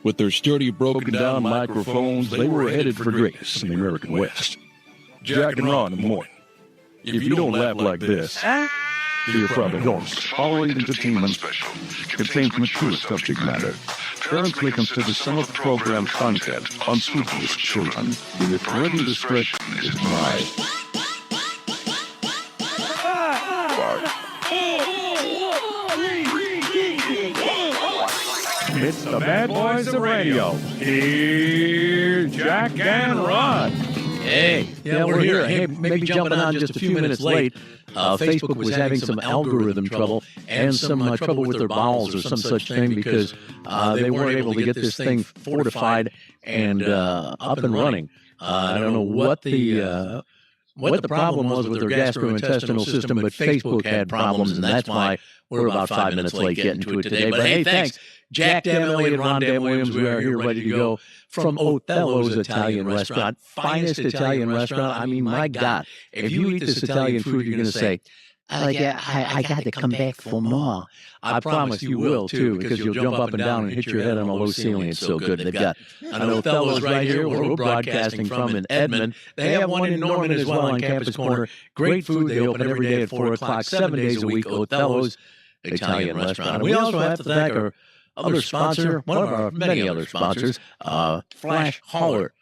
With their sturdy, broken-down microphones, they were headed for greatness in the American West. Jack and Ron in the morning. If you don't laugh like this, you're probably normal. The following entertainment special contains mature subject matter. Parents may consider some of the program's content unsuitable for children. With parental discretion is advised. It's the bad boys of radio. Here's Jack and Ron. Hey, yeah, we're here. Hey, maybe jumping on just a few minutes late. Facebook was having some algorithm trouble and some trouble with their bowels or some such thing because they weren't able to get this thing fortified and up and running. I don't know what the problem was with their gastrointestinal system, but Facebook had problems, and that's why we're about 5 minutes late getting to it today. But hey, thanks. Jack Dam Elliott and Ron Dam Williams, we are here ready to go from Othello's Italian Restaurant. Finest Italian restaurant. I mean, my God. If you eat this Italian food, you're going to say, I got to come back for more. I promise you will, too, because you'll jump up and down and hit your head on a low ceiling. It's so good. They've got an Othello's right here where we're broadcasting from in Edmond. They have one in Norman as well on Campus Corner. Great food. They open every day at 4 o'clock, 7 days a week. Othello's Italian Restaurant. And we also have to thank our other sponsor, one of our many other sponsors, Flash Hauler.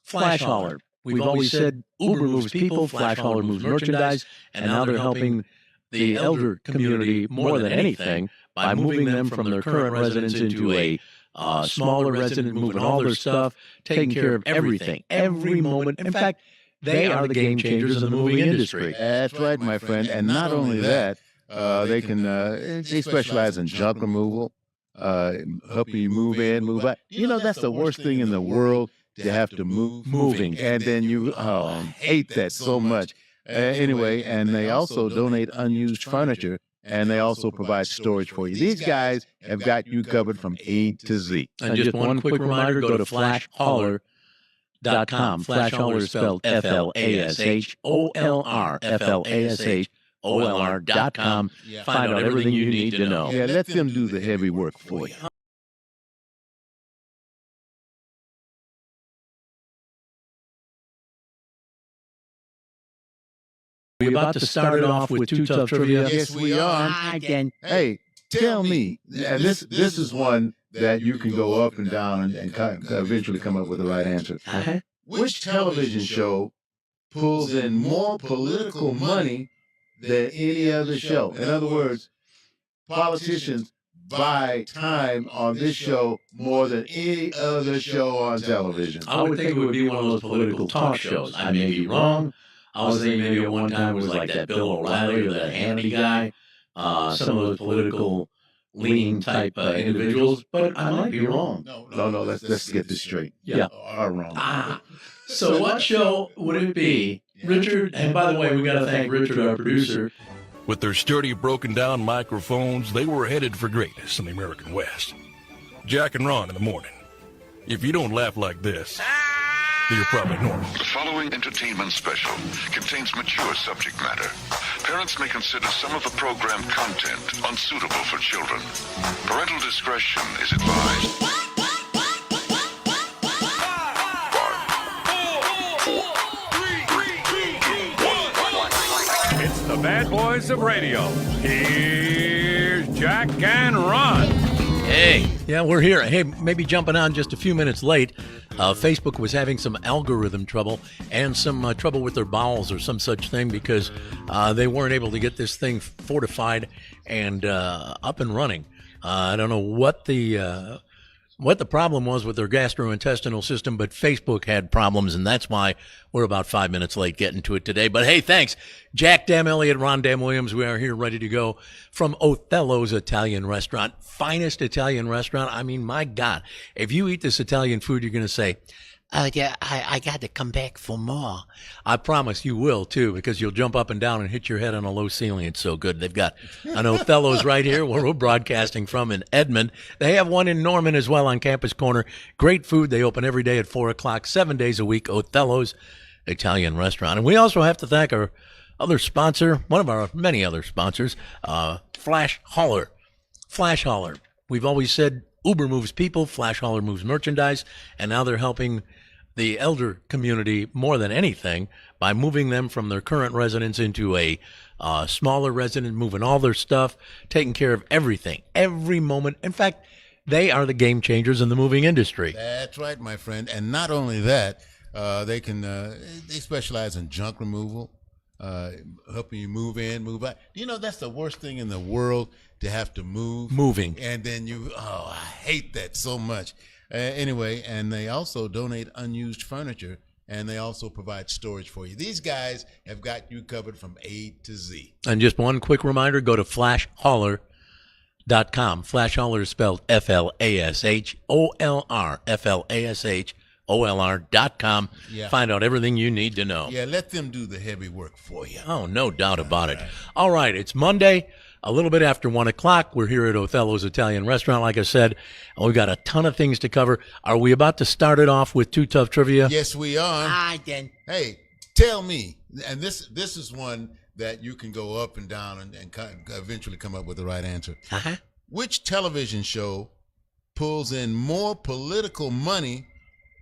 Flash Hauler. We've always said Uber moves people, Flash Hauler moves merchandise, and now they're helping the elder community more than anything by moving them from their current residence into a smaller residence, moving all their stuff, taking care of everything, every moment. In fact, they are the game changers in the moving industry. That's right, my friend. And not only that, they specialize in junk removal, helping you move in, move out. You know, that's the worst thing in the world, to have to moving. And then you hate that so much. Anyway, and they also donate unused furniture, and they also provide storage for you. These guys have got you covered from A to Z. And just one quick reminder, go to flashhauler.com. Flash Hauler is spelled F-L-A-S-H-O-L-R, F-L-A-S-H-O-L-R.com. Find out everything you need to know. Yeah, let them do the heavy work for you. We're about to start it off with Too Tough Trivia. Yes, we are. Hey, tell me, and this is one that you can go up and down and eventually come up with the right answer. Which television show pulls in more political money than any other show? In other words, politicians buy time on this show more than any other show on television. I would think it would be one of those political talk shows. I may be wrong. I was thinking maybe at one time it was like that Bill O'Reilly or that Hannity guy, some of those political leaning type individuals, but I might be wrong. No, let's get this straight. Yeah. Are wrong. So what show would it be? Richard, and by the way, we got to thank Richard, our producer. With their sturdy, broken-down microphones, they were headed for greatness in the American West. Jack and Ron in the morning. If you don't laugh like this, you're probably normal. The following entertainment special contains mature subject matter. Parents may consider some of the program content unsuitable for children. Parental discretion is advised. 5, 4, 3, 2, 1. It's the bad boys of radio. Here's Jack and Ron. Hey, yeah, we're here. Hey, maybe jumping on just a few minutes late. Facebook was having some algorithm trouble and some trouble with their bowels or some such thing because they weren't able to get this thing fortified and up and running. I don't know what the problem was with their gastrointestinal system, but Facebook had problems, and that's why we're about 5 minutes late getting to it today. But hey, thanks. Jack Dam Elliott, Ron Dam Williams, we are here ready to go from Othello's Italian Restaurant. Finest Italian restaurant. I mean, my God, if you eat this Italian food, you're going to say, I got to come back for more. I promise you will, too, because you'll jump up and down and hit your head on a low ceiling. It's so good. They've got an Othello's right here where we're broadcasting from in Edmond. They have one in Norman as well on Campus Corner. Great food. They open every day at 4 o'clock, 7 days a week. Othello's Italian Restaurant. And we also have to thank our other sponsor, one of our many other sponsors, Flash Hauler. Flash Hauler. We've always said Uber moves people, Flash Hauler moves merchandise, and now they're helping the elder community more than anything by moving them from their current residence into a smaller residence, moving all their stuff, taking care of everything, every moment. In fact, they are the game changers in the moving industry. That's right, my friend. And not only that, they specialize in junk removal, helping you move in, move out. You know, that's the worst thing in the world, to have to move. Moving. And then I hate that so much. Anyway, and they also donate unused furniture, and they also provide storage for you. These guys have got you covered from A to Z. And just one quick reminder, go to flashhauler.com. Flash Hauler is spelled FLASHOLR, FLASHOLR.com. Yeah. Find out everything you need to know. Yeah, let them do the heavy work for you. Oh, no doubt about it. All right, it's Monday, a little bit after 1 o'clock. We're here at Othello's Italian Restaurant, like I said. We've got a ton of things to cover. Are we about to start it off with Too Tough Trivia? Yes, we are. Then. Hey, tell me, and this is one that you can go up and down and eventually come up with the right answer. Uh-huh. Which television show pulls in more political money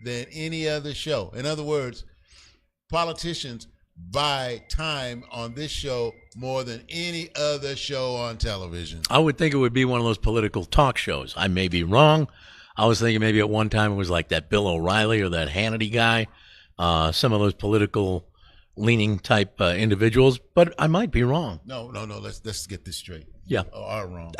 than any other show? In other words, politicians buy time on this show more than any other show on television. I would think it would be one of those political talk shows. I may be wrong. I was thinking maybe at one time it was like that Bill O'Reilly or that Hannity guy, some of those political leaning type individuals, but I might be wrong. No. Let's get this straight. Yeah. You are wrong.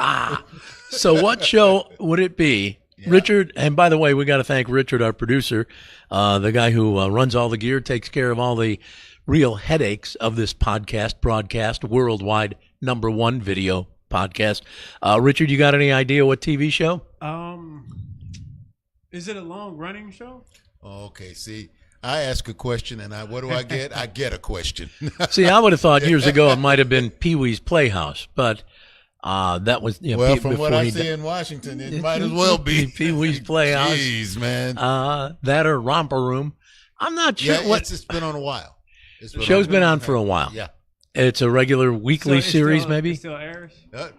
So what show would it be? Yeah. Richard, and by the way, we got to thank Richard, our producer, the guy who runs all the gear, takes care of all the real headaches of this broadcast, worldwide #1 video podcast. Richard, you got any idea what TV show? Is it a long-running show? Okay, see, I ask a question, and what do I get? I get a question. See, I would have thought years ago it might have been Pee-wee's Playhouse, but that was from what I see in Washington, it might as well be Pee-wee's Playhouse. Jeez, man. That or Romper Room. I'm not sure. Yeah, it's been on a while. The show's been on for a while. Yeah. It's a regular weekly series, maybe? It still airs? No,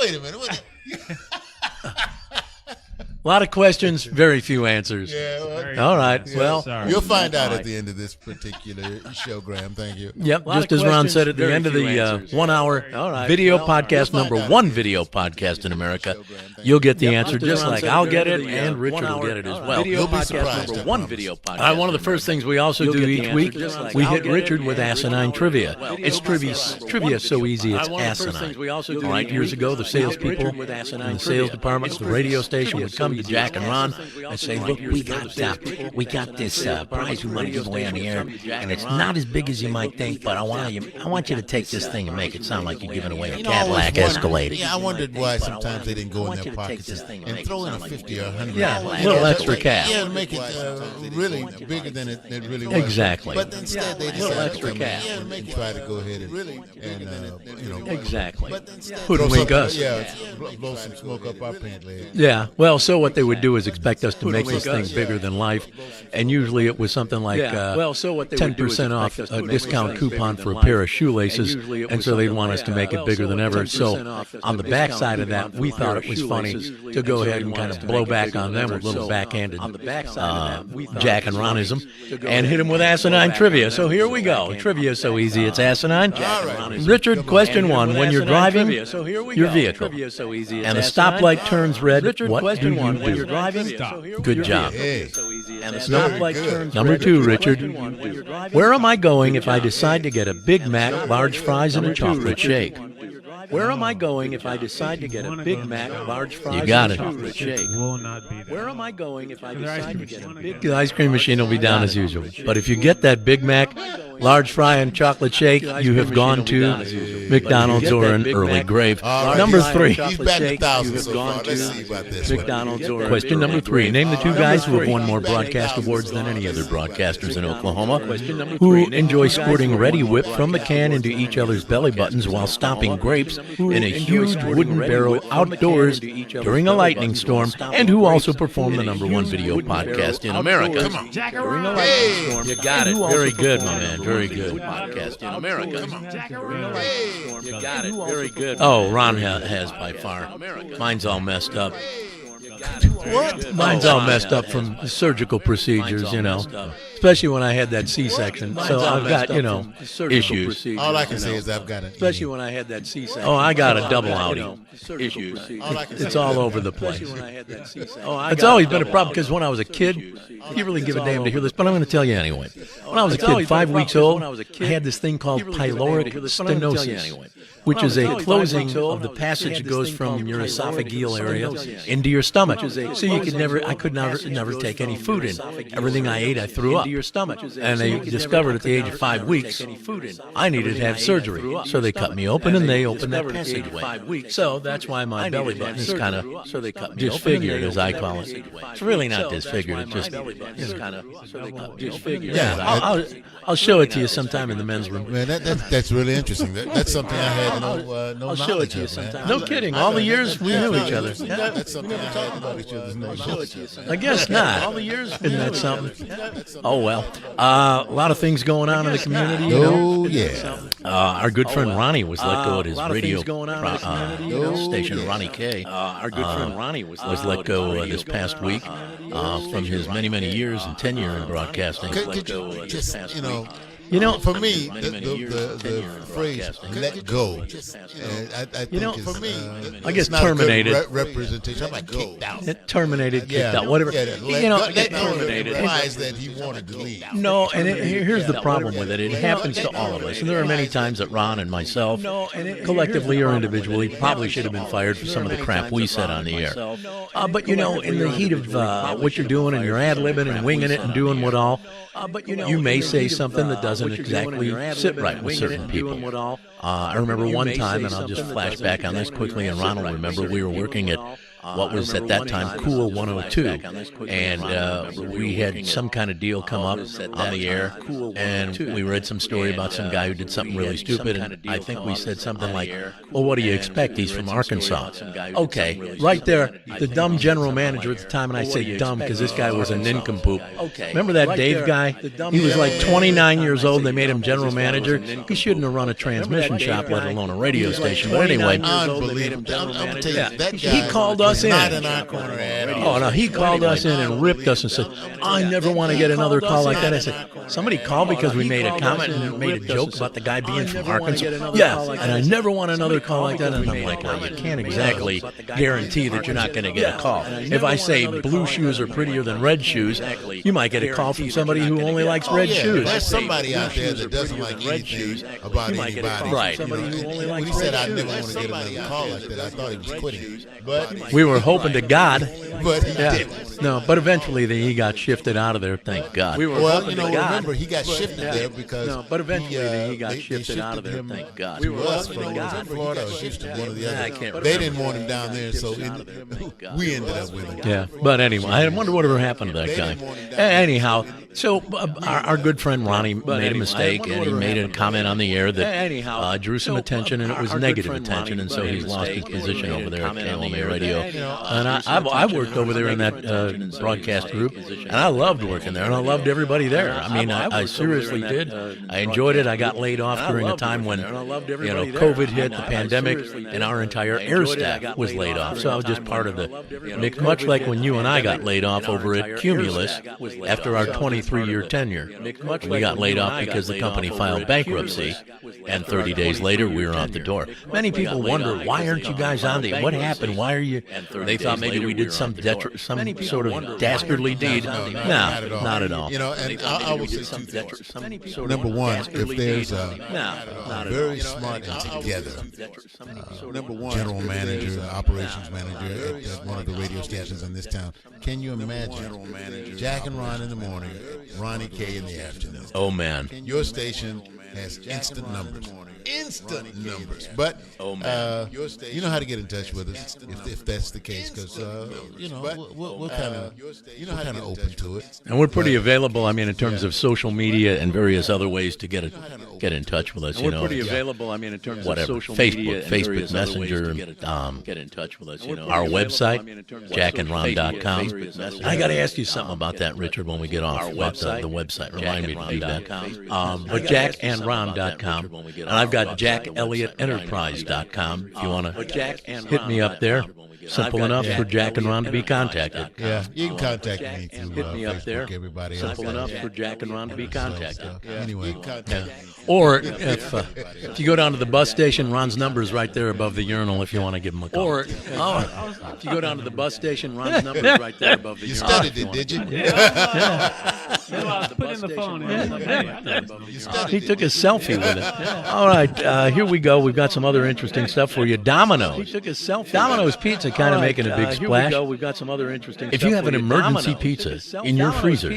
wait a minute. A lot of questions, very few answers. Yeah. All right. Yeah, well, you'll find out at the end of this particular show, Graham. Thank you. Yep. Just as Ron said at the end of the 1 hour video podcast, #1 video podcast in America, you'll get the answer just like I'll get it and Richard will get it as well. You'll be surprised. #1 video podcast. One of the first things we also do each week, we hit Richard with asinine trivia. It's trivia so easy it's asinine. All right. Years ago, the salespeople in the sales department, the radio station would come to Jack and Ron and say, "Look, we got this prize we want to give away on the air, and it's not as big as you might think, but I want you to take this thing and make it sound like you're giving away a Cadillac Escalade." Yeah, I wondered why sometimes they didn't go in their pockets and throw in a 50 or 100. Yeah, a little extra cash. Yeah, to make it really bigger than it really was. Exactly. But instead they decided to come in and try to go ahead and exactly. Hoodwink us. Yeah, blow some smoke up our pant leg. Yeah. Well, so what they would do is expect us to make this thing bigger than life, and usually it was something like 10% off a discount coupon for a pair of shoelaces, and so they'd want us to make it bigger than ever. So on the backside of that, we thought it was funny to go ahead and kind of blow back on them with little backhanded Jack and Ronism and hit them with asinine trivia. So here we go. Trivia so easy it's asinine. Richard, question 1. When you're driving your vehicle and the stoplight turns red, what do you do? Stop. Good job. And the stoplight turns Number 2, Richard. Where am I going if I decide to get a Big Mac, large fries, and a chocolate shake? Where am I going if I decide to get a Big Mac, large fries, and a chocolate shake? Will not be there. Where am I going if I decide to get a big... The ice cream machine will be down as usual. But if you get that Big Mac, large fry, and chocolate shake, you have gone to McDonald's or an early grave. Number 3. He's back to thousands so far. Let's see about this McDonald's or Question number 3. Name the 2 guys who have won more broadcast awards than any other broadcasters in Oklahoma, who enjoy squirting Ready Whip from the can into each other's belly buttons while stomping grapes in a huge wooden barrel outdoors during a lightning storm, and who also perform the #1 video podcast in America. Come on. During a lightning storm. You got it. Very good, my man. Very good. Podcast in America. You got it. Very good. Oh, Ron has by far. Mine's all messed up. What? Mine's all messed up from surgical procedures, especially when I had that C-section. So I've got, issues. All I can say is I've got an Especially when I had that C-section. Oh, I got a double outie. Issues. It's all over the place. It's always been a problem because when I was a kid, you really give a damn to hear this, but I'm going to tell you anyway. When I was a kid, 5 weeks old, I had this thing called pyloric stenosis, which is a closing of the passage that goes from your esophageal area into your stomach. So you could I could never take any food in. Everything I ate, I threw up. And they discovered at the age of 5 weeks, I needed to have surgery. So they cut me open and they opened that passageway. So that's why my belly button is kind of disfigured, as I call it. It's really not disfigured. It's just kind of disfigured. Yeah, I'll show it to you sometime in the men's room. Man, that's really interesting. That's something I had no I'll show it to you knowledge of, man. sometime. No kidding. All the years we knew each other. That's something I had about each other's knowledge. I guess not. All the years. Isn't that something? Oh, well. A lot of things going on in the community. Oh, yeah. Our good friend Ronnie was let go at his radio station, Ronnie K. Our good friend Ronnie was let go this past week from his many years and tenure in broadcasting. Could you just, for me, the phrase "let go," I think for me, I guess not terminated. a good representation. I'm like kicked out. Terminated, kicked out, whatever. That terminated implies that he wanted to leave. No, and here's the problem with it. It happens to all of us, and there are many times that Ron and myself, collectively or individually, probably should have been fired for some of the crap we said on the air. But in the heat of what you're doing, and you're ad-libbing and winging it and doing what all. You may say something that doesn't exactly sit right with certain people. I remember one time, and I'll just flash back on this quickly, and Ron will remember, we were working at what was at that time Cool 102, and we had some kind of deal come up on the air, and we read some story about some guy who did something really stupid, and I think we said something like, well, what do you expect? He's from Arkansas. Okay, right there, the dumb general manager at the time, and I say dumb because this guy was a nincompoop. Remember that Dave guy? He was like 29 years old. They made him general manager. He shouldn't have run a transmission shop, let alone a radio station. But anyway, Unbelievable. I'm telling you, that guy he called us in. Not in our corner at all. Oh, no, he called us in and ripped us and said, I never want to get another call like that. I said, somebody called because we made a comment and made a joke about the guy being from Arkansas. Yeah, and I never want another call like that. And I'm like, well, you can't exactly guarantee that you're not going to get a call. If I say blue shoes are prettier than red shoes, you might get a call from somebody who only likes red shoes. There's somebody out there that doesn't like anything about anybody. Right. When he said I never want to get another call like that, I thought he was quitting. But we were hoping to God. But he didn't. No, but eventually he got shifted out of there, thank God. Remember, he got shifted there because but eventually he got shifted out of there, thank God. We were up from Florida or shifted one or the other. They didn't want him down there, so we ended up with him. Yeah, but anyway, I wonder whatever happened to that guy. Anyhow, so our good friend Ronnie made a mistake, and he made a comment on the air that drew some attention, and it was negative attention, and so he's lost his position over there at KLMA Radio. And I worked over there in that broadcast group, and I loved working there, and I loved everybody there. I mean, I seriously did. I enjoyed it. I got laid off during a time when, COVID hit, the pandemic, and our entire air staff was laid off. So I was just part of the mix, much like when you and I got laid off over at Cumulus after our 23-year tenure. We got laid off because the company filed bankruptcy, and 30 days later, we were out the door. Many people wonder, why aren't you guys on the air? What happened? Why are you? They thought maybe we did some sort of dastardly deed. No, not at all. And I will say two things. Number one, if there's a very smart and together general manager, operations manager at one of the radio stations in this town, can you imagine Jack and Ron in the morning, Ronnie K in the afternoon? Oh, man. Your station has instant numbers. But you know how to get in touch with us if that's the case, because we're kind of open to it, and we're pretty available. I mean, in terms of social media and various other ways to get in touch with us. We're pretty available. I mean, in terms of social media, Facebook Messenger, get in touch with us. Our website, jackandron.com. I got to ask you something about that, Richard, when we get off. The website. Remind me to do that. But jackandron.com, and I've got JackElliottEnterprise.com if you want to hit me up there. Simple enough for Jack and Ron to be contacted. Yeah, you can contact me through Hit me up Facebook, there. everybody else. Simple enough for Jack and Ron to be contacted. Anyway, Or if you go down to the bus station, Ron's number is right there above the urinal if you want to give him a call. Or if you go down to the bus station, Ron's number is right there above the you urinal. studied it, did you? Put in the phone. He took a selfie with it. All right, here we go. We've got some other interesting stuff for you. Domino's. He took a selfie. Domino's Pizza kind of making a big splash. Here we go. We've got some other interesting If stuff you have for an emergency Domino's. pizza in your freezer,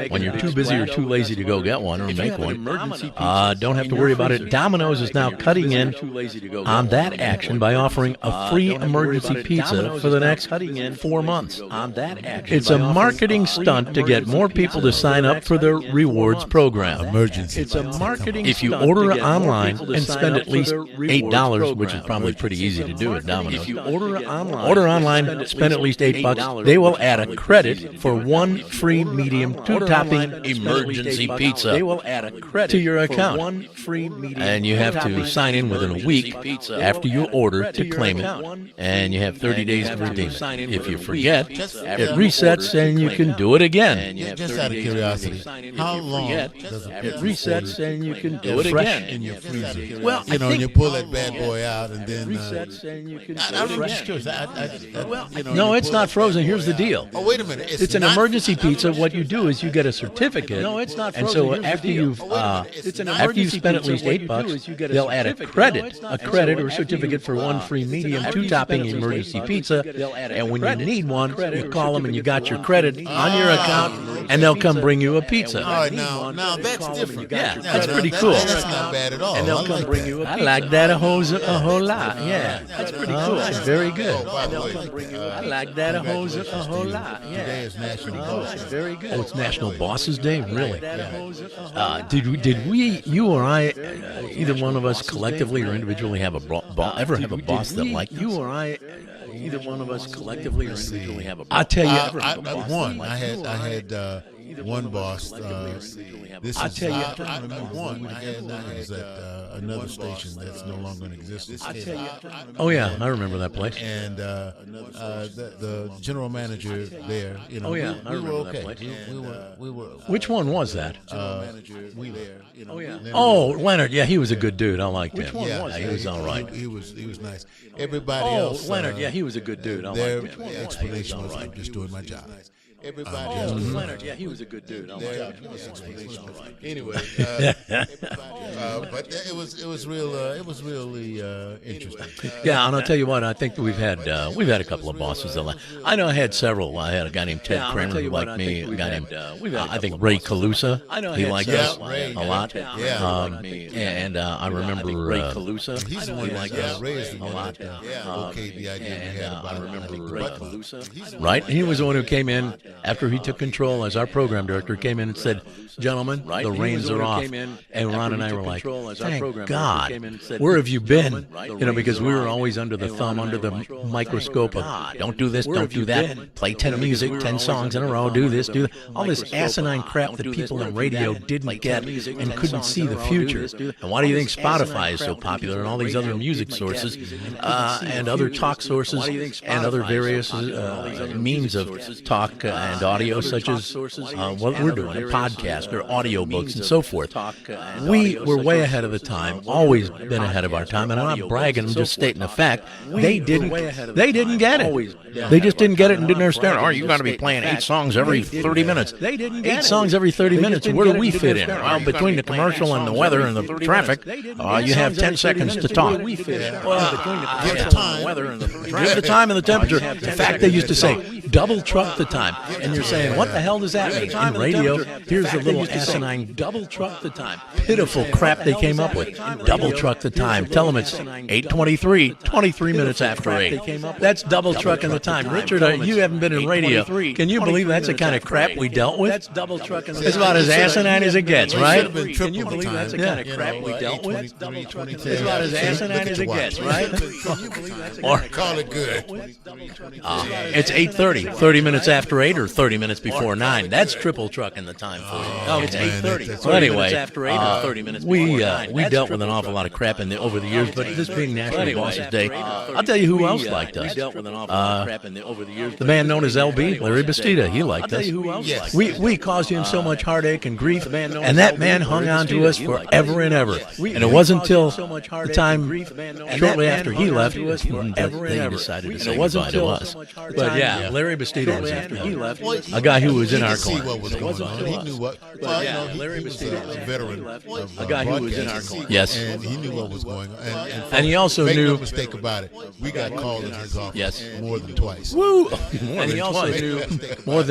When you're too busy or too lazy to go get one or make one, don't have to worry about it. Domino's is now cutting in on that action by offering a free emergency pizza for the next 4 months. It's a marketing stunt to get more people to sign up for their rewards program. Emergency. It's a marketing If you order online and spend at least $8, which is probably pretty easy to do at Domino's. If you order online, spend at least $8, they will add a credit for one free medium 2-topping emergency pizza. They will add a credit to your account. And you have to sign in within a week after you order to claim it. And you have 30 days to redeem it. If you forget, it resets and you can do it again. Just out of curiosity, how long does It resets and you can do it fresh again. in your freezer? Well, you know, and you pull that bad boy out, and then resets and you can I'm do it just again. curious. No, it's not frozen. Here's the deal. Oh, wait a minute. It's an not- emergency pizza. What you do is you get a certificate. No, it's not frozen. And so after you've spent at least $8, they'll add a credit or certificate for one free medium 2-topping emergency pizza. And when you need one, you call them and you got your credit on your account, and they'll come bring you a pizza. All right, now that's different. Yeah, that's pretty cool. That's not bad at all. And they'll I come like bring that. you a pizza. I like that a whole lot. Yeah, that's pretty cool. Very good. Oh, by the way, I like that a whole lot. Yeah. Today is National Boss. Very good. Oh, it's National Bosses Day, really? Did we, you or I, either one of us collectively or individually have ever have a boss that liked us? You or I, either one of us collectively or individually have a boss? I tell you, I had one boss. This I is tell you, I one. I was at another station that's no longer in existence. oh yeah, I remember that place. And the general manager there, you know, Oh, yeah, I we were remember that okay. place. We were. Which one was that? Oh yeah. Oh, Leonard. Yeah, he was a good dude. I liked him. Yeah, he was all right. He was nice. Everybody Oh, else. Leonard. Yeah, he was a good dude. I Their liked him. explanation was, "I'm just doing my job." Everybody Oh, else. Leonard. Yeah, he was a good dude. I liked Their him. explanation was, anyway, but it was really interesting. Yeah, and I'll tell you what. I think that we've had a couple of bosses that I know I had several. I had a guy named Ted Kramer who liked me. A guy named I think Ray Calusa. He liked us Ray, a lot. And I remember Ray Calusa. He's the one who liked liked us Ray is the a one lot. that okayed the idea we had about I remember the Ray butt plug. Calusa. Right? He was the one who came in after he took control as our program director. Came in and said, "Gentlemen, the reins are off." And Ron and I were like, "Thank God, where have you been?" You know, because we were always under the thumb, under the microscope of, don't do this, don't do that, play 10 music, 10 songs in a row, do this, do that. All this asinine crap that people on radio didn't get and couldn't see the future. And why do you think Spotify is so popular and all these other music sources and other talk sources and other various means of talk and audio, such as what we're doing, a podcast or audiobooks and so forth? We were way ahead of the time, always been ahead of our time, and I'm not bragging, I'm just stating a fact. They didn't get it. They just didn't get it and didn't understand. Oh, you got to be playing 8 songs every 30 minutes. They didn't get 8 songs every 30 minutes. Where do we fit in? Well, between the commercial and the weather and the traffic, you have 10 seconds to talk. Well, Give the time. Give the time and the temperature. In fact, they used to say, double truck the time. And you're saying, what the hell does that mean? In radio, here's the little asinine double truck the time. Pitiful crap they came up with. Double truck the time. Tell them it's 8:23, 23 minutes after 8. That's double trucking the time. Richard, you haven't been in radio. Can you believe that's the kind of crap we dealt with? That's double trucking the time. It's about as asinine as it gets, right? Can you believe that's the kind of crap we dealt with? It's about as asinine as it gets, right? Or call it good. It's 8:30. 8:30. 30 minutes after 8 or 30 minutes before 9. That's triple trucking the time for you. Oh, It's man, 8:30. that's Well, right. anyway, 30 minutes we dealt with an awful lot of crap over the years, but this being National Bosses Day, I'll tell you who else liked us. The man known as LB, Larry Bastida, he liked us. Yes. We caused him so much heartache and grief, and that man hung on to us forever and ever. And it wasn't until the time shortly after he left that they decided to say goodbye to us. But yeah, Larry Bastida was a guy who was in our see corner. what was going on. He knew what. Well, you know, he was a veteran of A guy who was in our broadcasting. corner. Yes. And he knew what was going on. And he also make knew. no mistake about it. We got called in his office Yes. more than twice. Woo! And he also knew more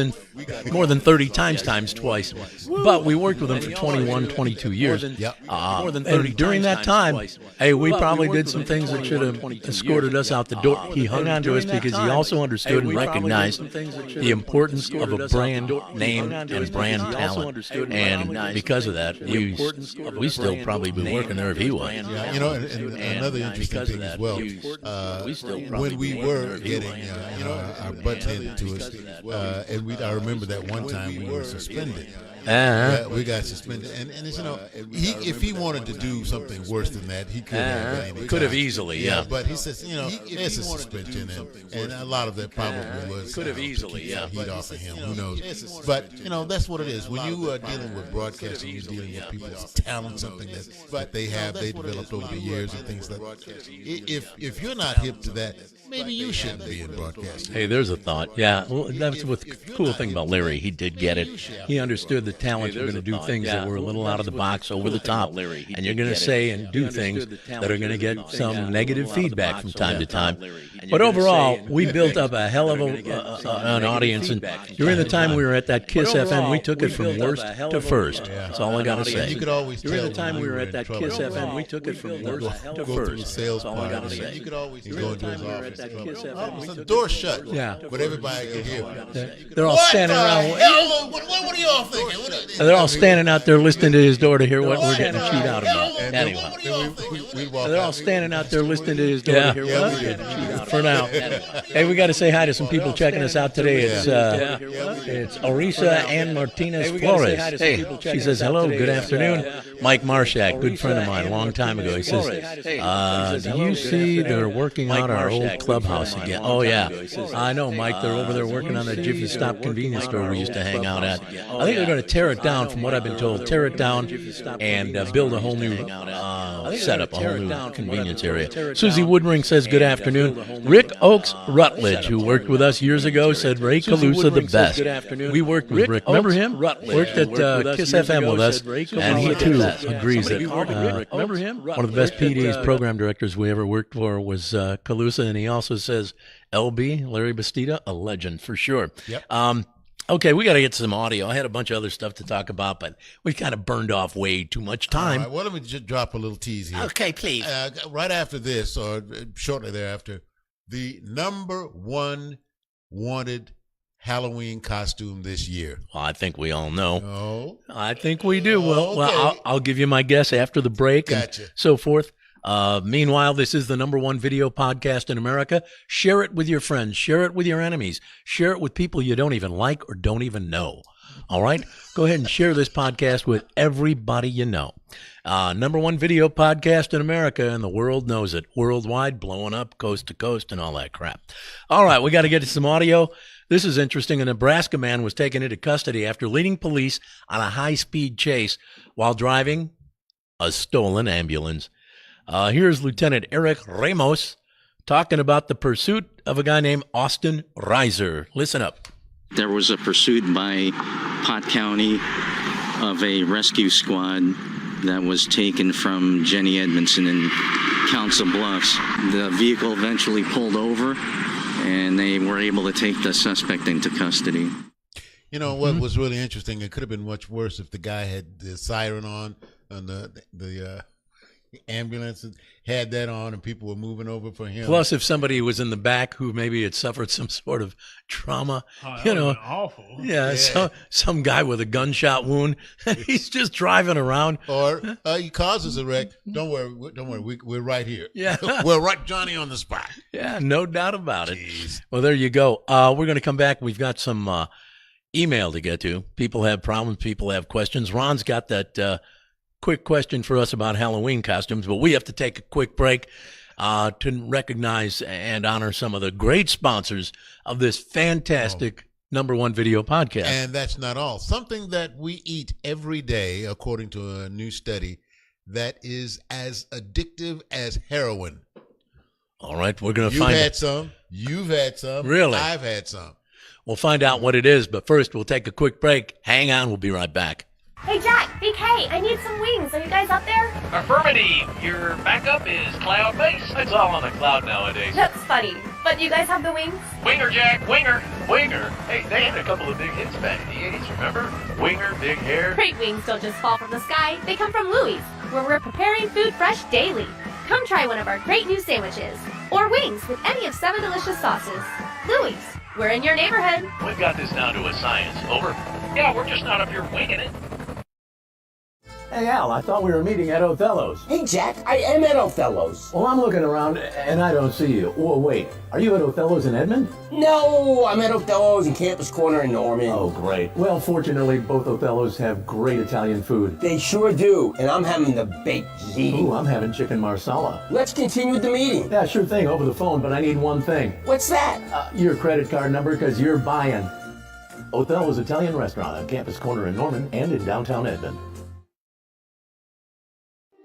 than 30 times twice. But we worked with him for 21, 22 years. Yep. And during that time, hey, we probably did some things that should have escorted us out the door. He hung on to us because he also understood and recognized the importance of a brand name and brand talent. And because of that, we still probably be working there if he was. Yeah, you know, and another interesting thing as well, when we were getting, our butts handed to us, and I remember that one time we were suspended. We got suspended, and it's, if he wanted to do something worse than that, he could have. at any Could have time. easily, yeah. But he says, it's a suspension, and a lot of that probably was Could have to easily, keep yeah. that heat off of him. Who knows? But that's what it is. When you are dealing with broadcasting, you're dealing with people's talent, something that they developed over the years and things like that. If you're not hip to that, maybe you shouldn't be in broadcasting. Hey, there's a thought. Yeah, well, that's what the cool thing about Larry. He did get it. He understood the talents were going to do things that were a little out of the box, over the top, and you're going to say and do things that are going to get some negative feedback from time to time. But overall, we built up a hell of an audience, and during the time we were at that Kiss FM, we took it from worst to first. That's all I got to say. You could always During tell the time when we you were were at in that trouble. Kiss FM, we took it from worst to Go through the first. sales That's all I part. got to say. You could always go into his office. The Kiss door shut. Yeah. But everybody could hear. They're all standing around. What are y'all thinking? They're all standing out there listening to his door to hear what we're getting chewed out about. Anyway, they're all standing out there listening to his door to hear what we're getting chewed out for now. Hey, we got to say hi to some people checking us out today. It's Orisa Ann Martinez Flores. Hey, she says hello, good afternoon. Mike Marshak, good friend of mine, a long time ago. He says, do you see they're working on our old clubhouse again? Oh yeah, I know, Mike. They're over there working on that Jiffy Stop convenience store we used to hang out at. I think they're going to tear it down, from what I've been told. Tear it down and build a whole new setup, a whole new convenience area. Susie Woodring says good afternoon. Rick Oakes Rutledge, who worked with us years ago, said Ray Calusa the best. We worked with Rick. Remember him? Worked at Kiss FM with us, and he too agrees that one of the best PDs, program directors we ever worked for, was Calusa, and he also says LB, Larry Bastida, a legend for sure. Yep. Okay, we got to get some audio. I had a bunch of other stuff to talk about, but we kind of burned off way too much time. All right, well, let me just drop a little tease here. Okay, please. Right after this, or shortly thereafter, the #1 wanted Halloween costume this year. Well, I think we all know. Oh, I think we do. Well, okay. I'll give you my guess after the break Gotcha. and so forth. Meanwhile, this is the #1 video podcast in America. Share it with your friends. Share it with your enemies. Share it with people you don't even like or don't even know. All right? Go ahead and share this podcast with everybody you know. #1 video podcast in America, and the world knows it. Worldwide, blowing up coast to coast and all that crap. All right, we got to get to some audio. This is interesting. A Nebraska man was taken into custody after leading police on a high-speed chase while driving a stolen ambulance. Here's Lieutenant Eric Ramos talking about the pursuit of a guy named Austin Reiser. Listen up. There was a pursuit by Pot County of a rescue squad that was taken from Jenny Edmondson in Council Bluffs. The vehicle eventually pulled over, and they were able to take the suspect into custody. you know what was really interesting? It could have been much worse if the guy had the siren on and the ambulances had that on and people were moving over for him. Plus, if somebody was in the back who maybe had suffered some sort of trauma, That would've been awful. Yeah. Some guy with a gunshot wound, and he's just driving around. Or he causes a wreck. Don't worry. We're right here. Yeah. We're right, Johnny, on the spot. Yeah, no doubt about Jeez. it. Well, there you go. We're going to come back. We've got some email to get to. People have problems. People have questions. Ron's got that quick question for us about Halloween costumes, but we have to take a quick break to recognize and honor some of the great sponsors of this fantastic #1 video podcast. And that's not all. Something that we eat every day, according to a new study, that is as addictive as heroin. All right, we're going to find out. You've had some. You've had some. Really? I've had some. We'll find out what it is, but first we'll take a quick break. Hang on, we'll be right back. Hey Jack, Big K, I need some wings. Are you guys up there? Affirmative. Your backup is cloud-based. It's all on the cloud nowadays. That's funny. But you guys have the wings? Winger, Jack. Winger. Winger. Hey, they had a couple of big hits back in the 80s, remember? Winger, big hair. Great wings don't just fall from the sky. They come from Louie's, where we're preparing food fresh daily. Come try one of our great new sandwiches. Or wings with any of 7 delicious sauces. Louie's, we're in your neighborhood. We've got this down to a science. Over. Yeah, we're just not up here winging it. Hey, Al, I thought we were meeting at Othello's. Hey, Jack, I am at Othello's. Well, I'm looking around, and I don't see you. Whoa, wait, are you at Othello's in Edmond? No, I'm at Othello's in Campus Corner in Norman. Oh, great. Well, fortunately, both Othello's have great Italian food. They sure do, and I'm having the baked ziti. Ooh, I'm having chicken marsala. Let's continue the meeting. Yeah, sure thing, over the phone, but I need one thing. What's that? Your credit card number, because you're buying. Othello's Italian Restaurant on Campus Corner in Norman and in downtown Edmond.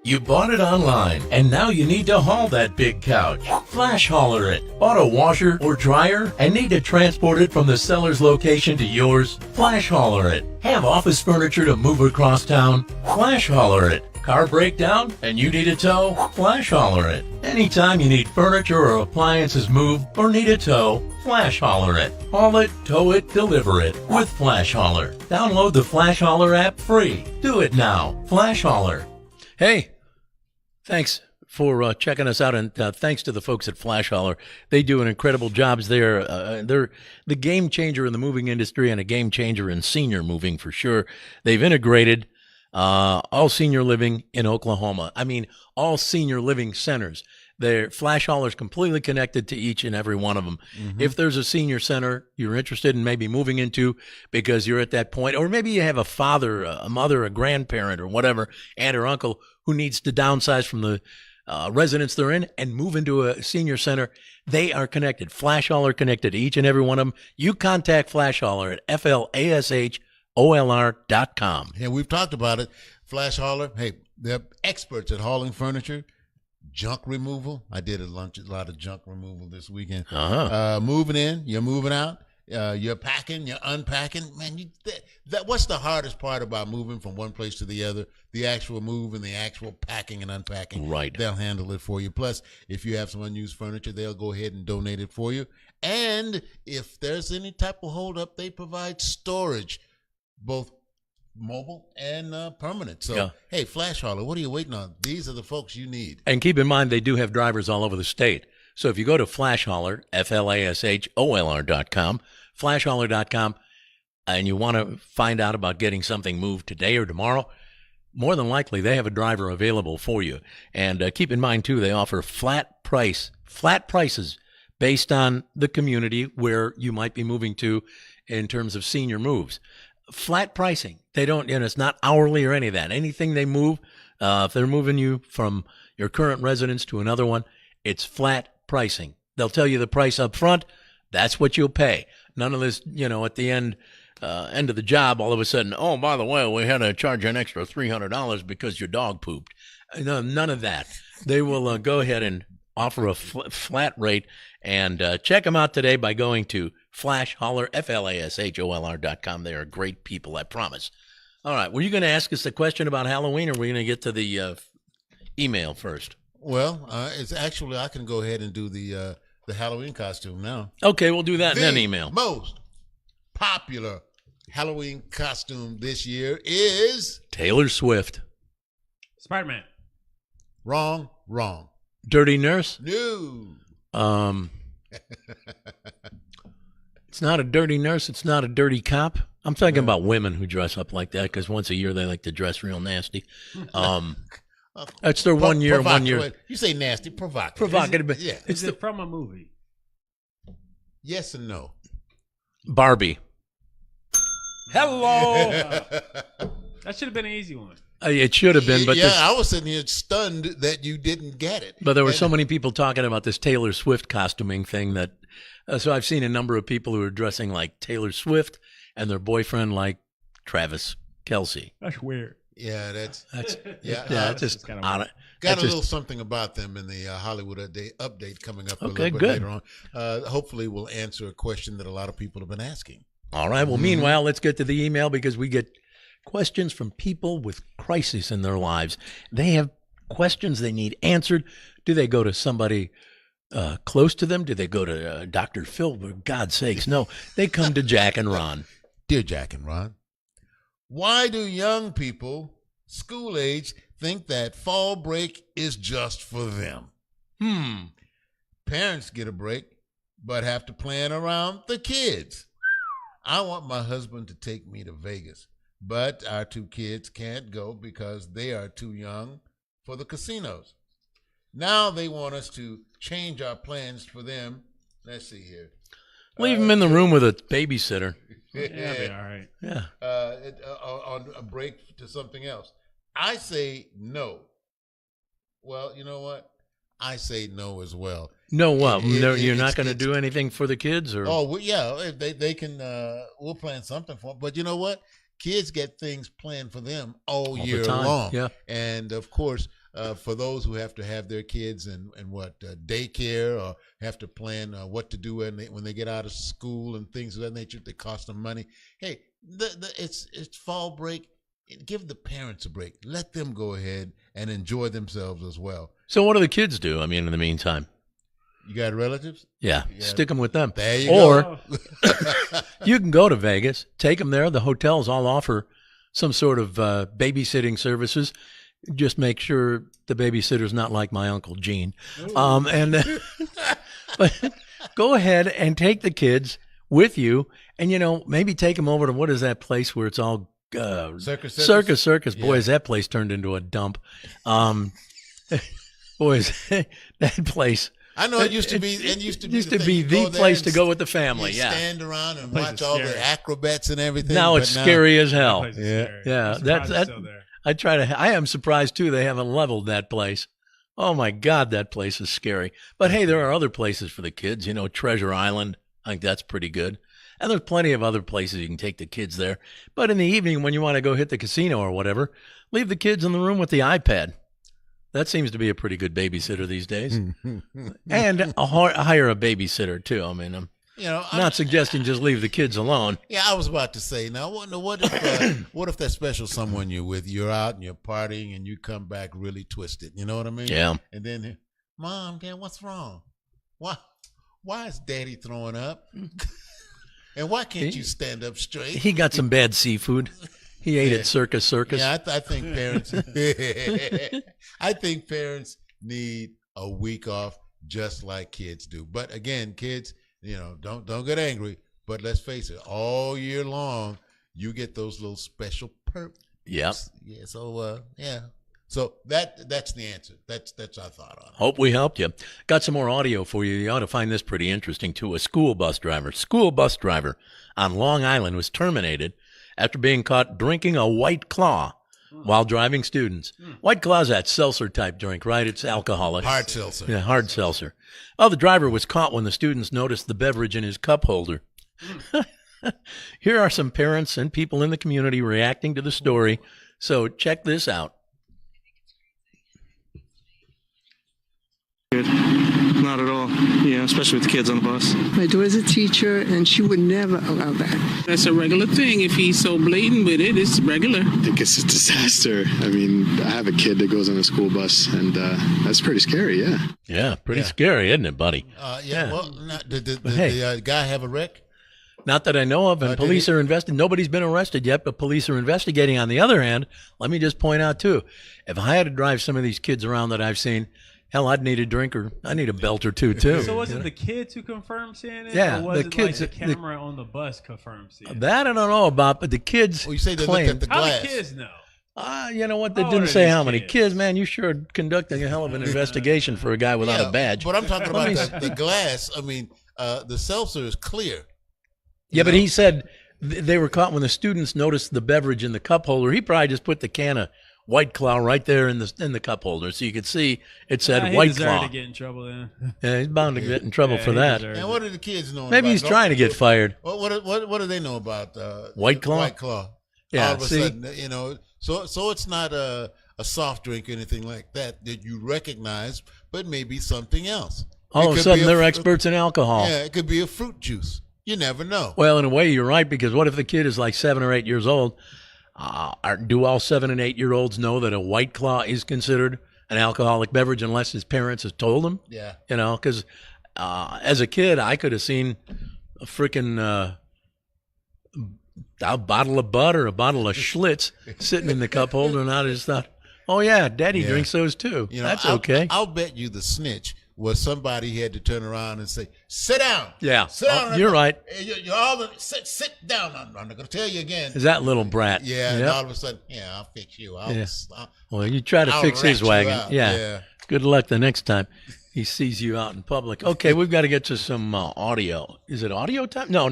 You bought it online, and now you need to haul that big couch. Flash hauler it. Bought a washer or dryer and need to transport it from the seller's location to yours? Flash hauler it. Have office furniture to move across town? Flash hauler it. Car breakdown and you need a tow? Flash hauler it. Anytime you need furniture or appliances moved or need a tow, Flash hauler it. Haul it, tow it, deliver it with Flash hauler. Download the Flash hauler app free. Do it now. Flash hauler. Hey. Thanks for checking us out, and thanks to the folks at Flash Hauler. They do an incredible job there. They're the game changer in the moving industry and a game changer in senior moving for sure. They've integrated all senior living in Oklahoma. I mean, all senior living centers. Their Flash Hauler is completely connected to each and every one of them. Mm-hmm. If there's a senior center you're interested in maybe moving into because you're at that point, or maybe you have a father, a mother, a grandparent, or whatever, aunt or uncle who needs to downsize from the residence they're in and move into a senior center, they are connected. Flash Hauler connected to each and every one of them. You contact Flash Hauler at FLASHOLR.com. Yeah, we've talked about it. Flash Hauler, hey, they're experts at hauling furniture. Junk removal. I did a lot of junk removal this weekend. Moving in, you're moving out. You're packing, you're unpacking. Man, what's the hardest part about moving from one place to the other? The actual move and the actual packing and unpacking. Right. They'll handle it for you. Plus, if you have some unused furniture, they'll go ahead and donate it for you. And if there's any type of holdup, they provide storage, both mobile and permanent. So, Hey, Flash Hauler, what are you waiting on? These are the folks you need. And keep in mind, they do have drivers all over the state. So if you go to Flash Hauler, FLASHOLR.com, flashhauler.com, and you want to find out about getting something moved today or tomorrow, more than likely they have a driver available for you. And keep in mind, too, they offer flat prices based on the community where you might be moving to in terms of senior moves. Flat pricing. They don't, it's not hourly or any of that. Anything they move, if they're moving you from your current residence to another one, it's flat pricing. They'll tell you the price up front. That's what you'll pay. None of this, at the end of the job, all of a sudden, oh, by the way, we had to charge an extra $300 because your dog pooped. No, none of that. They will go ahead and offer a flat rate. And check them out today by going to Flash Hauler, FLASHOLR.com. They are great people, I promise. All right. Were you going to ask us a question about Halloween, or were we going to get to the email first? Well, it's actually, I can go ahead and do the Halloween costume now. Okay, we'll do that in an email. Most popular Halloween costume this year is Taylor Swift. Spider-Man. Wrong, wrong. Dirty nurse? No. It's not a dirty nurse. It's not a dirty cop. I'm thinking about women who dress up like that because once a year they like to dress real nasty. That's their 1 year. You say nasty, provocative. Provocative. Yeah. Is it from a movie? Yes and no. Barbie. Hello. That should have been an easy one. It should have been, but I was sitting here stunned that you didn't get it. But there were so many people talking about this Taylor Swift costuming thing that, so I've seen a number of people who are dressing like Taylor Swift and their boyfriend like Travis Kelce. That's weird. Yeah, that's just kind of got a little something about them in the Hollywood update coming up a little bit good. later on. Hopefully, we'll answer a question that a lot of people have been asking. All right. Well, meanwhile, let's get to the email because we get questions from people with crises in their lives. They have questions they need answered. Do they go to somebody close to them? Do they go to Dr. Phil? For God's sakes, no. They come to Jack and Ron. Dear Jack and Ron, why do young people, school age, think that fall break is just for them? Parents get a break, but have to plan around the kids. I want my husband to take me to Vegas, but our 2 kids can't go because they are too young for the casinos. Now they want us to change our plans for them. Let's see here. Leave them in the room with a babysitter. Yeah, be all right. Yeah. On a break to something else. I say no. Well, you know what? I say no as well. No, what? You're not going to do anything for the kids, or? Oh, well, yeah. They can. We'll plan something for them. But you know what? Kids get things planned for them all year long. Yeah. And of course, for those who have to have their kids in daycare or have to plan what to do when they get out of school and things of that nature that cost them money. Hey, it's fall break. Give the parents a break. Let them go ahead and enjoy themselves as well. So what do the kids do? I mean, in the meantime. You got relatives? Yeah, stick them with them. There you go. You can go to Vegas, take them there. The hotels all offer some sort of babysitting services. Just make sure the babysitter's not like my Uncle Gene. But go ahead and take the kids with you, and maybe take them over to what is that place where it's all Circus. Boy, has that place turned into a dump. Boys, that place. I know it used to be. It used to be the place to go with the family. You stand around and watch all the acrobats and everything. Now it's scary as hell. Yeah. That's I am surprised too. They haven't leveled that place. Oh my God, that place is scary. But hey, there are other places for the kids. Treasure Island. I think that's pretty good. And there's plenty of other places you can take the kids there. But in the evening, when you want to go hit the casino or whatever, leave the kids in the room with the iPad. That seems to be a pretty good babysitter these days. And hire a babysitter, too. I mean, I'm not suggesting just leave the kids alone. Yeah, I was about to say, now, what if that special someone you're with, you're out and you're partying and you come back really twisted? You know what I mean? Yeah. And then, Mom, Dad, what's wrong? Why is Daddy throwing up? And why can't you stand up straight? He got some bad seafood. He ate at Circus. Yeah, I think parents. I think parents need a week off, just like kids do. But again, kids, don't get angry. But let's face it, all year long, you get those little special perks. Yep. Yeah. So So that's the answer. That's our thought on it. Hope we helped you. Got some more audio for you. You ought to find this pretty interesting, too. A school bus driver on Long Island was terminated after being caught drinking a White Claw while driving students. White Claw's that seltzer-type drink, right? It's alcoholic. Hard seltzer. Yeah, hard seltzer. Well, the driver was caught when the students noticed the beverage in his cup holder. Here are some parents and people in the community reacting to the story. So check this out. Not at all. Yeah, especially with the kids on the bus. My daughter's a teacher, and she would never allow that. That's a regular thing. If he's so blatant with it, it's regular. I think it's a disaster. I mean, I have a kid that goes on a school bus, and that's pretty scary, yeah. Yeah, pretty scary, isn't it, buddy? Well, did the guy have a wreck? Not that I know of, and police are investigating. Nobody's been arrested yet, but police are investigating. On the other hand, let me just point out, too, if I had to drive some of these kids around that I've seen, hell, I'd need a drink or I need a belt or two, too. So was it the kids who confirmed seeing it? Yeah, or was the it kids. Like the camera on the bus confirmed seeing it? That I don't know about, but the kids you say they claim. looked at the glass. How do kids know? You know what? They How didn't old are say these how many kids? kids, man. You sure are conducting a hell of an investigation for a guy without a badge. But I'm talking Let about me- the glass. I mean, the seltzer is clear. Yeah, but he said they were caught when the students noticed the beverage in the cup holder. He probably just put the can of White Claw right there in the cup holder, so you could see it said He White deserved Claw. to get in trouble then. Yeah, he's bound to get in trouble for he that. deserved And what do the kids know? Maybe about he's trying to get fired. What do they know about White Claw? White Claw. Yeah, All of a see? sudden, so it's not a soft drink or anything like that you recognize, but maybe something else. All It of a could sudden, be they're experts in alcohol. Yeah, it could be a fruit juice. You never know. Well, in a way, you're right, because what if the kid is like 7 or 8 years old? Do all 7 and 8 year olds know that a White Claw is considered an alcoholic beverage unless his parents have told them? Yeah. Because as a kid, I could have seen a freaking a bottle of Bud or a bottle of Schlitz sitting in the cup holder, and I just thought, oh, yeah, Daddy drinks those too. That's okay. I'll bet you the snitch was somebody he had to turn around and say, "Sit down." Yeah. Sit down. You're right. You're all sit down. I'm not going to tell you again. Is that little brat? Yeah. And Yep. all of a sudden, I'll fix you. Well, you try to I'll fix his rat you wagon. out. Yeah. Yeah. Good luck the next time he sees you out in public. Okay, we've got to get to some audio. Is it audio time? No.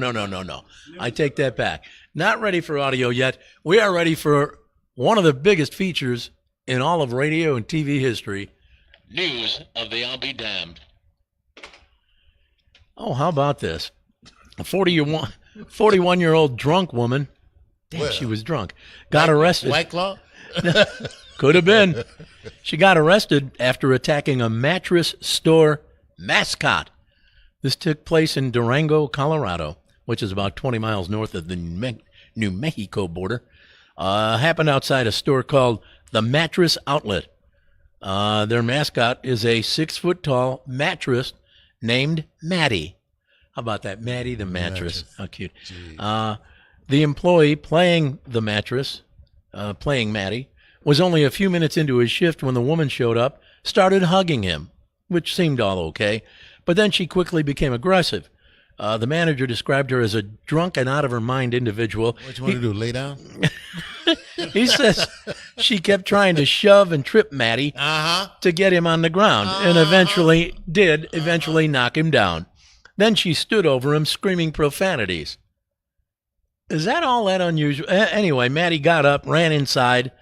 I take that back. Not ready for audio yet. We are ready for one of the biggest features in all of radio and TV history. News of the I'll be damned. Oh, how about this? A 41-year-old drunk woman, damn, she was drunk, got arrested. White Claw? Could have been. She got arrested after attacking a mattress store mascot. This took place in Durango, Colorado, which is about 20 miles north of the New Mexico border. Happened outside a store called the Mattress Outlet. Their mascot is a 6-foot-tall mattress named Maddie. How about that? Maddie the mattress. How cute. The employee playing the mattress, playing Maddie, was only a few minutes into his shift when the woman showed up, started hugging him, which seemed all okay. But then she quickly became aggressive. The manager described her as a drunk and out-of-her-mind individual. What you want to do, lay down? He says she kept trying to shove and trip Maddie to get him on the ground, and eventually knock him down. Then she stood over him screaming profanities. Is that all that unusual? Anyway, Maddie got up, ran inside,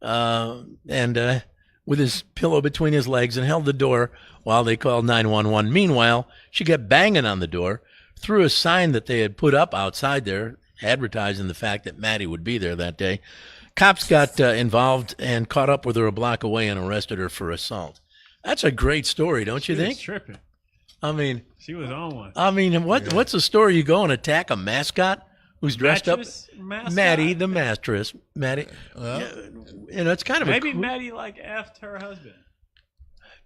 and with his pillow between his legs, and held the door while they called 911. Meanwhile, she kept banging on the door, threw a sign that they had put up outside there, advertising the fact that Maddie would be there that day. Cops got involved and caught up with her a block away and arrested her for assault. That's a great story, don't you think? She was tripping. I mean, She was on one. I mean, what's the story? You go and attack a mascot who's dressed Mattress up, mascot? Maddie the mattress, Maddie. It's kind of Maybe a Maddie like effed her husband.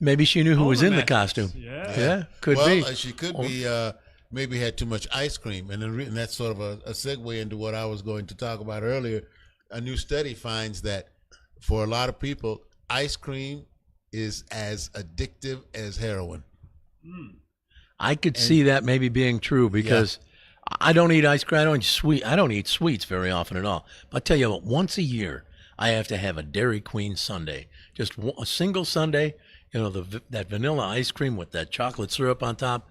maybe she knew who On was the in the mattress. costume. Yeah. Could well, be. She could be maybe had too much ice cream. And that's sort of a segue into what I was going to talk about earlier. A new study finds that for a lot of people, ice cream is as addictive as heroin. I could see that maybe being true because I don't eat ice cream. I don't eat sweets very often at all. But I tell you what, once a year, I have to have a Dairy Queen sundae. Just a single sundae, that vanilla ice cream with that chocolate syrup on top.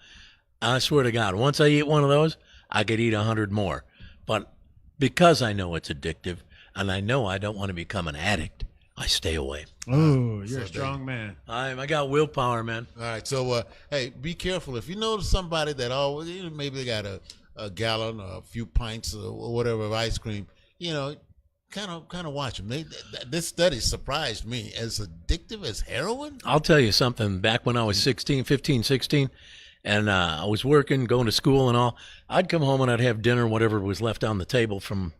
I swear to God, once I eat one of those, I could eat 100 more. But because I know it's addictive and I know I don't want to become an addict, I stay away. Oh, you're a strong man. I got willpower, man. All right, so hey, be careful if you notice somebody that always maybe they got a gallon or a few pints or whatever of ice cream. Kind of watch them. This study surprised me. As addictive as heroin? I'll tell you something. Back when I was 15, 16, and I was working, going to school and all, I'd come home and I'd have dinner, whatever was left on the table from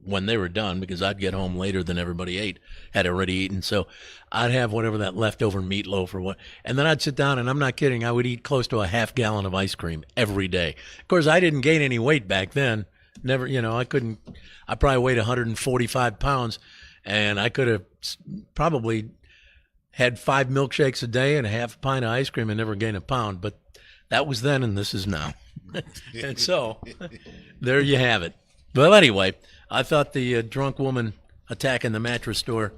when they were done, because I'd get home later than everybody had already eaten. So I'd have whatever that leftover meatloaf or what. And then I'd sit down, and I'm not kidding, I would eat close to a half gallon of ice cream every day. Of course, I didn't gain any weight back then. Never, I probably weighed 145 pounds, and I could have probably had 5 milkshakes a day and a half a pint of ice cream and never gained a pound. But that was then, and this is now. And so there you have it. Well, anyway, I thought the drunk woman attacking the mattress store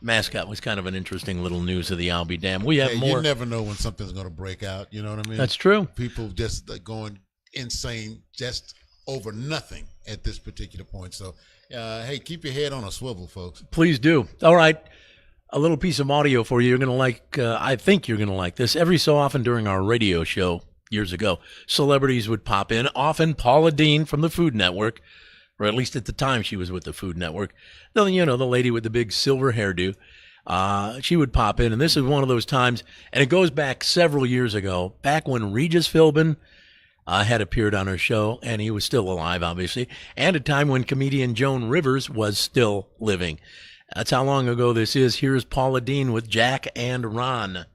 mascot was kind of an interesting little news of the I'll Be Damned. We have more. You never know when something's going to break out. You know what I mean? That's true. People just going insane just over nothing at this particular point. So, hey, keep your head on a swivel, folks. Please do. All right. A little piece of audio for you. You're going to like, I think you're going to like this. Every so often during our radio show years ago, celebrities would pop in. Often Paula Deen from the Food Network, or at least at the time she was with the Food Network. The lady with the big silver hairdo. She would pop in, and this is one of those times, and it goes back several years ago, back when Regis Philbin had appeared on her show, and he was still alive, obviously, and a time when comedian Joan Rivers was still living. That's how long ago this is. Here's Paula Deen with Jack and Ron.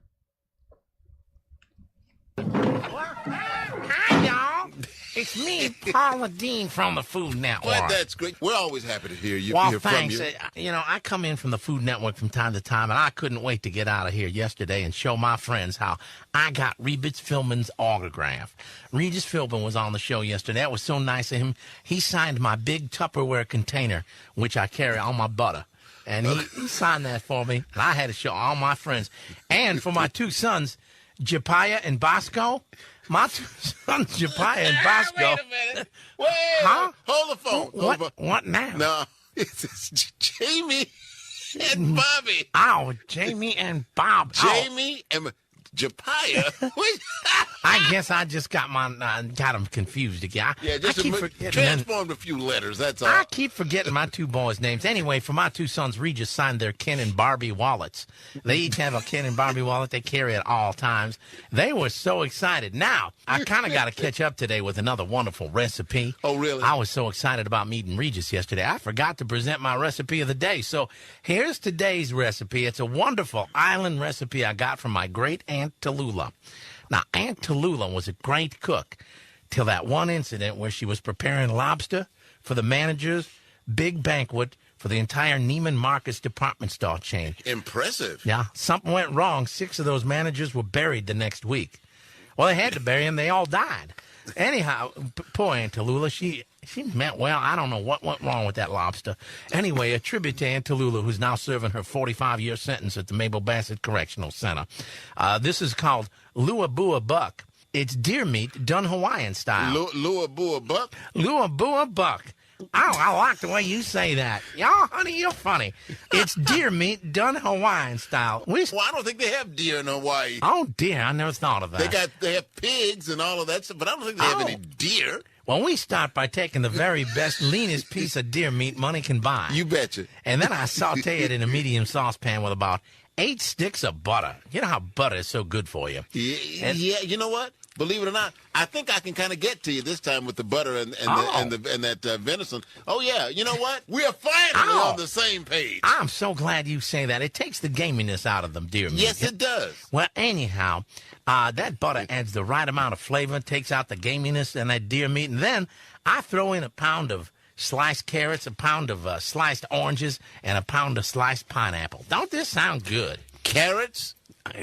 Hi, y'all. It's me, Paula Deen from the Food Network. Well, that's great. We're always happy to hear you. Well, hear thanks. From you. I come in from the Food Network from time to time, and I couldn't wait to get out of here yesterday and show my friends how I got Regis Philbin's autograph. Regis Philbin was on the show yesterday. That was so nice of him. He signed my big Tupperware container, which I carry all my butter. And he signed that for me, and I had to show all my friends. And for my 2 sons, Japaya and Bosco. My 2 sons, Japaya and Bosco. Wait a minute. Wait. Huh? Hold the phone. What now? No, it's Jamie and Bobby. Oh, Jamie and Bob. Jamie and Japaya. I guess I just got them confused again. Yeah, just transformed a few letters, that's all. I keep forgetting my 2 boys' names. Anyway, for my 2 sons, Regis signed their Ken and Barbie wallets. They each have a Ken and Barbie wallet they carry at all times. They were so excited. Now, I kind of got to catch up today with another wonderful recipe. Oh, really? I was so excited about meeting Regis yesterday, I forgot to present my recipe of the day. So here's today's recipe. It's a wonderful island recipe I got from my great Aunt Tallulah. Now, Aunt Tallulah was a great cook till that one incident where she was preparing lobster for the manager's big banquet for the entire Neiman Marcus department store chain. Impressive. Yeah, something went wrong. 6 of those managers were buried the next week. Well, they had to bury them. They all died. Anyhow, poor Aunt Tallulah, she meant well. I don't know what went wrong with that lobster. Anyway, a tribute to Aunt Tallulah, who's now serving her 45-year sentence at the Mabel Bassett Correctional Center. This is called Luabua Buck. It's deer meat done Hawaiian style. Luabua Buck? Luabua Buck. Oh, I like the way you say that. Y'all, honey, you're funny. It's deer meat done Hawaiian style. Well, I don't think they have deer in Hawaii. Oh, dear, I never thought of that. They have pigs and all of that stuff, but I don't think they have any deer. Well, we start by taking the very best, leanest piece of deer meat money can buy. You betcha. And then I saute it in a medium saucepan with about 8 sticks of butter. You know how butter is so good for you. Yeah, you know what? Believe it or not, I think I can kind of get to you this time with the butter and that venison. Oh, yeah. You know what? We are finally on the same page. I'm so glad you say that. It takes the gaminess out of them deer meat. Yes, it does. Well, anyhow, that butter adds the right amount of flavor, takes out the gaminess in that deer meat, and then I throw in a pound of sliced carrots, a pound of sliced oranges, and a pound of sliced pineapple. Don't this sound good? Carrots?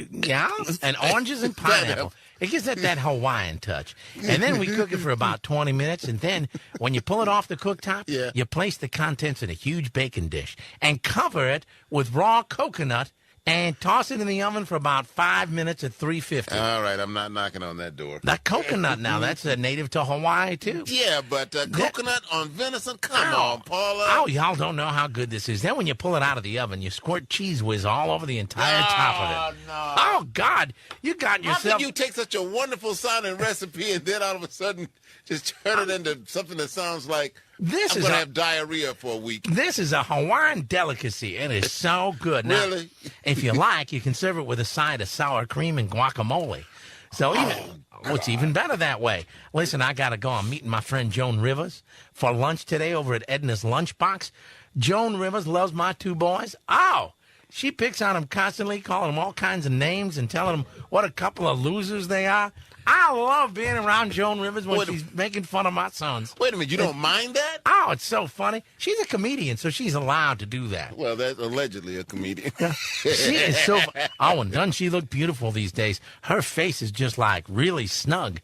Yeah, and oranges and pineapple. It gives it that Hawaiian touch. And then we cook it for about 20 minutes, and then when you pull it off the cooktop, you place the contents in a huge baking dish and cover it with raw coconut and toss it in the oven for about 5 minutes at 350. All right, I'm not knocking on that door. The coconut now, that's native to Hawaii, too. Yeah, but coconut on venison? Come on, Paula. Oh, y'all don't know how good this is. Then when you pull it out of the oven, you squirt Cheese Whiz all over the entire top of it. No. Oh, God, you got yourself... How can you take such a wonderful sounding recipe and then all of a sudden just turn it into something that sounds like I'm going to have diarrhea for a week? This is a Hawaiian delicacy, and it's so good. Now, really? If you like, you can serve it with a side of sour cream and guacamole. So it's even better that way. Listen, I got to go. I'm meeting my friend Joan Rivers for lunch today over at Edna's Lunchbox. Joan Rivers loves my two boys. Oh, she picks on them constantly, calling them all kinds of names and telling them what a couple of losers they are. I love being around Joan Rivers when she's making fun of my sons. Wait a minute, you don't mind that? Oh, it's so funny. She's a comedian, so she's allowed to do that. Well, that's allegedly a comedian. She is so... Oh, and doesn't she look beautiful these days? Her face is just like really snug.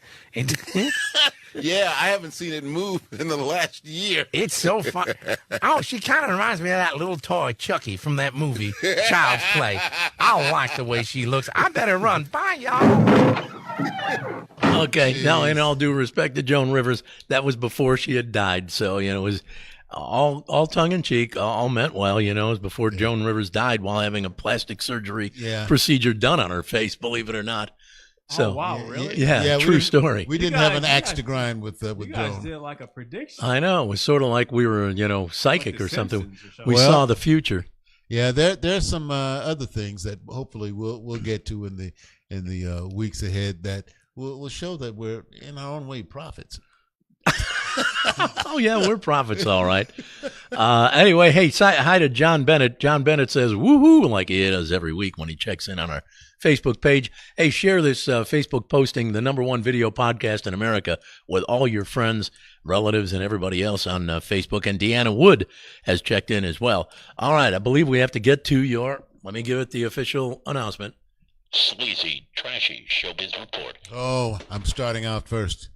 Yeah, I haven't seen it move in the last year. It's so fun. Oh, she kind of reminds me of that little toy Chucky from that movie, Child's Play. I like the way she looks. I better run. Bye, y'all. Okay, now in all due respect to Joan Rivers, that was before she had died. So, it was all tongue-in-cheek, all meant well, it was before Joan Rivers died while having a plastic surgery procedure done on her face, believe it or not. So, oh, wow, really? Yeah, true story. We didn't have an axe to grind with You guys Joan. did like a prediction. I know. It was sort of like we were, psychic like or something. Simpsons or something. We saw the future. Yeah, there's some other things that hopefully we'll get to in the weeks ahead that will show that we're in our own way prophets. Oh, yeah, we're prophets, all right. Anyway, hey, hi to John Bennett. John Bennett says, woohoo, like he does every week when he checks in on our Facebook page. Hey, share this Facebook posting, the #1 video podcast in America, with all your friends, relatives, and everybody else on Facebook. And Deanna Wood has checked in as well. All right, I believe we have to get to let me give it the official announcement. Sleazy, trashy showbiz report. Oh, I'm starting out first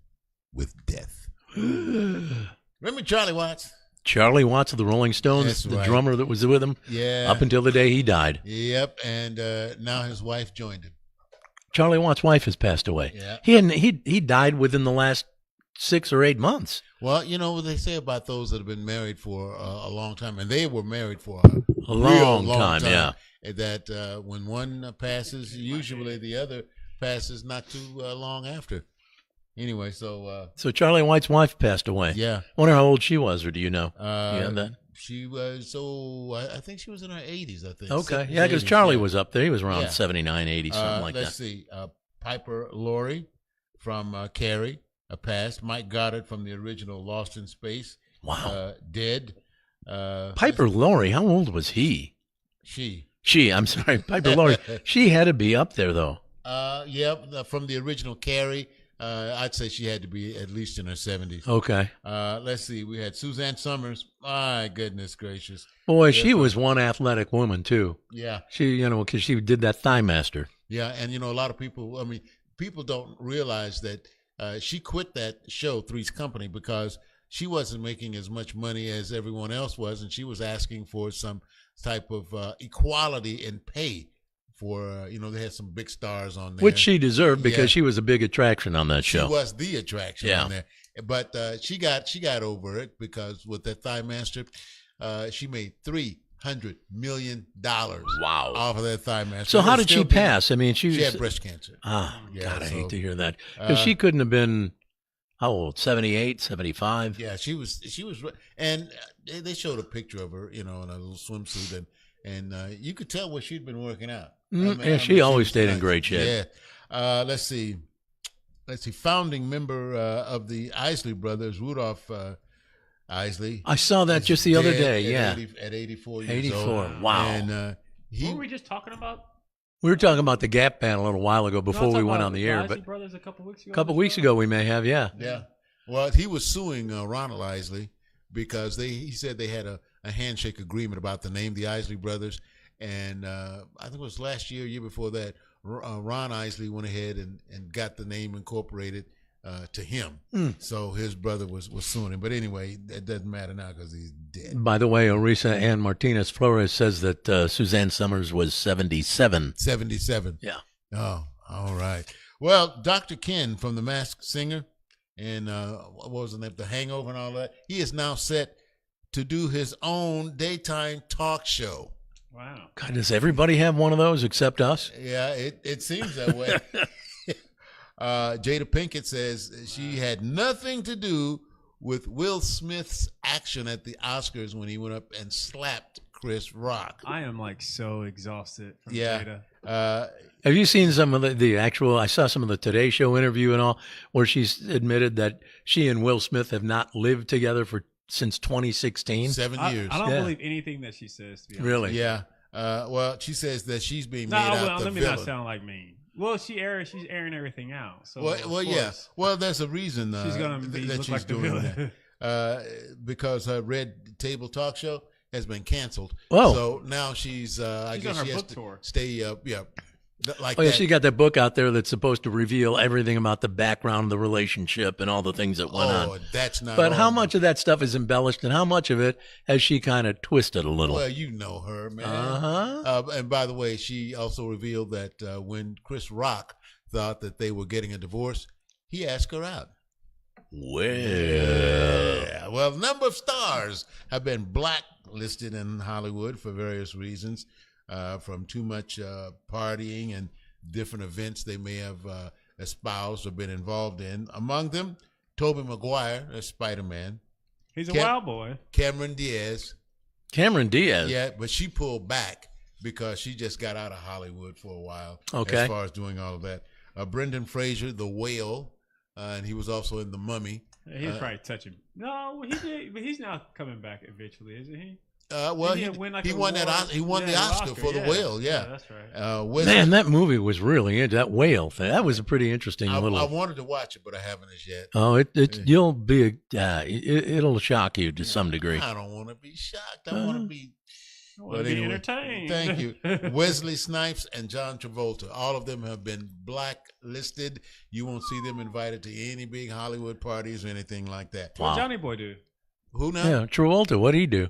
with death. Remember Charlie Watts? Charlie Watts of the Rolling Stones, That's the right. drummer that was with him up until the day he died. Yep, and now his wife joined him. Charlie Watts' wife has passed away. Yeah. He died within the last 6 or 8 months. Well, you know what they say about those that have been married for a long time, and they were married for A long time, yeah. That when one passes, usually the other passes not too long after. Anyway, so Charlie White's wife passed away. Yeah. I wonder how old she was, or do you know? You have that? She was, I think she was in her 80s, I think. Okay, yeah, because Charlie was up there. He was around 79, 80, something like let's that. Let's see. Piper Laurie from Carrie passed. Mike Goddard from the original Lost in Space. Wow. Dead. Piper Laurie, how old was he? She, I'm sorry, Piper Laurie. She had to be up there, though. Yeah, from the original Carrie. I'd say she had to be at least in her 70s. Okay. Let's see. We had Suzanne Summers. My goodness gracious. Boy, she was one athletic woman, too. Yeah. She, because she did that Thigh Master. Yeah, and, a lot of people, people don't realize that she quit that show, Three's Company, because she wasn't making as much money as everyone else was, and she was asking for some type of equality in pay. For they had some big stars on there, which she deserved because she was a big attraction on that show. She was the attraction on there, but she got over it because with that Thigh Master, she made $300 million. Wow! Off of that Thigh Master. So how did she pass? She had breast cancer. Ah, God, I hate to hear that because she couldn't have been how old? 78, 75. Yeah, she was, and they showed a picture of her, in a little swimsuit, and you could tell where she'd been working out. She always stayed in great shape. Yeah. Let's see. Founding member of the Isley Brothers, Rudolph Isley. I saw that just the other day. At 84 years 84. old. Wow. And what were we just talking about? We were talking about the Gap Band a little while ago before we went on the air, Isley but Brothers a couple weeks ago. A couple weeks ago we may have, yeah. Well, he was suing Ronald Isley because he said they had a handshake agreement about the name, the Isley Brothers. And I think it was last year, year before that, Ron Isley went ahead and got the name incorporated to him. So his brother was suing him. But anyway, it doesn't matter now because he's dead. By the way, Orisa Ann Martinez Flores says that Suzanne Summers was 77. 77. Yeah. Oh, all right. Well, Dr. Ken from The Masked Singer and what was the name? The Hangover and all that, he is now set to do his own daytime talk show. Wow. God, does everybody have one of those except us? Yeah, it seems that way. Jada Pinkett says she had nothing to do with Will Smith's action at the Oscars when he went up and slapped Chris Rock. I am like so exhausted from Yeah. Jada. Have you seen some of the actual? I saw some of the Today Show interview and all, where she's admitted that she and Will Smith have not lived together since 2016. 7 years. I don't believe anything that she says. To be honest. Really? Yeah. Well, she says that she's being made No, out the let me villain. not sound like me. Well, she's airing everything out. So Well, yeah. Well, there's a reason she's gonna that look she's like the doing villain. that. Because her Red Table Talk Show has been canceled. Whoa. So now she's I She's guess on her she has book to tour. stay like Oh yeah, that. she got that book out there that's supposed to reveal everything about the background of the relationship and all the things that went on. That's not But all. how much of that stuff is embellished, and how much of it has she kind of twisted a little? Well, you know her, man. Uh-huh. And by the way, she also revealed that when Chris Rock thought that they were getting a divorce, he asked her out. Well, Yeah. Well, a number of stars have been blacklisted in Hollywood for various reasons, from too much partying and different events they may have espoused or been involved in. Among them, Tobey Maguire as Spider-Man. He's a wild boy. Cameron Diaz. Cameron Diaz. Yeah, but she pulled back because she just got out of Hollywood for a while. Okay. As far as doing all of that. Brendan Fraser, The Whale, and he was also in The Mummy. He was probably touching. No, he did, but he's now coming back eventually, isn't he? Well, he won that. He won the Oscar for The Whale. Yeah, that's right. Man, that movie was really into that whale thing. That was a pretty interesting little. I wanted to watch it, but I haven't as yet. Oh, you'll be. It'll shock you to some degree. I don't want to be shocked. I want to be. I want to be entertained. Thank you. Wesley Snipes and John Travolta. All of them have been blacklisted. You won't see them invited to any big Hollywood parties or anything like that. What Johnny Boy do? Who now? Yeah, Travolta. What'd he do?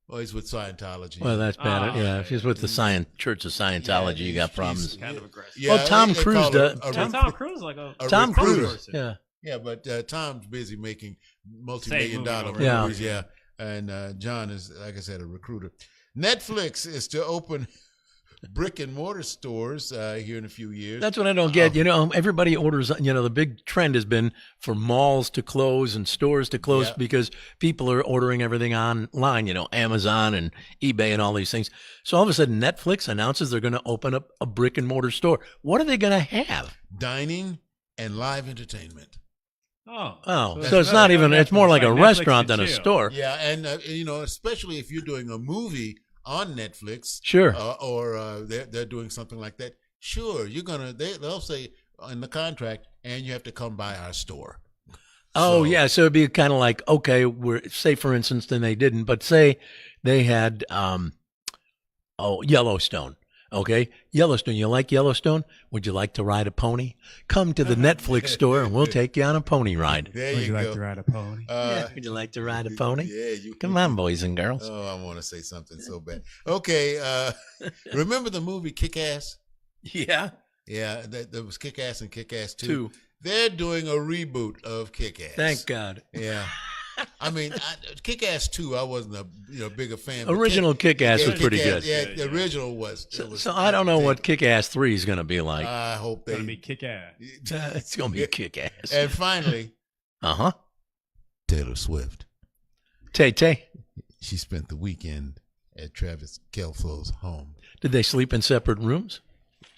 Oh, he's with Scientology. Well, that's bad. Yeah, if he's with the Church of Scientology, you got problems. Kind of aggressive. Yeah, well, Tom they Cruise call does. Tom Cruise is like a Tom Cruise. person. Yeah. Yeah, but Tom's busy making Same multi-million-dollar movie over. movies. Yeah, and John is, like I said, a recruiter. Netflix is to open brick and mortar stores here in a few years. That's what I don't get. Everybody orders. The big trend has been for malls to close and stores to close because people are ordering everything online. Amazon and eBay and all these things. So all of a sudden, Netflix announces they're going to open up a brick and mortar store. What are they going to have? Dining and live entertainment. Oh, so it's not even. It's more like a restaurant than a store. Yeah, and especially if you're doing a movie on Netflix, sure, or they're doing something like that. Sure, they'll say in the contract, and you have to come by our store. Oh, yeah. So it'd be kind of like, okay, say for instance, then they didn't, but say they had, Yellowstone. Okay, Yellowstone. You like Yellowstone? Would you like to ride a pony? Come to the Netflix store and we'll take you on a pony ride. There Would you go. like to ride a pony? Would you like to ride a pony? Yeah, Come on, boys and girls. Oh, I want to say something so bad. Okay, remember the movie Kick-Ass? Yeah. Yeah, there was Kick-Ass and Kick-Ass 2. They're doing a reboot of Kick-Ass. Thank God. Yeah. I mean, Kick-Ass 2, I wasn't a bigger fan. Original Kick-Ass was pretty good. Yeah, the original was. So I don't know what Kick-Ass 3 is going to be like. I hope It's going to be Kick-Ass. It's going to be Kick-Ass. And finally, Taylor Swift. Tay. She spent the weekend at Travis Kelce's home. Did they sleep in separate rooms?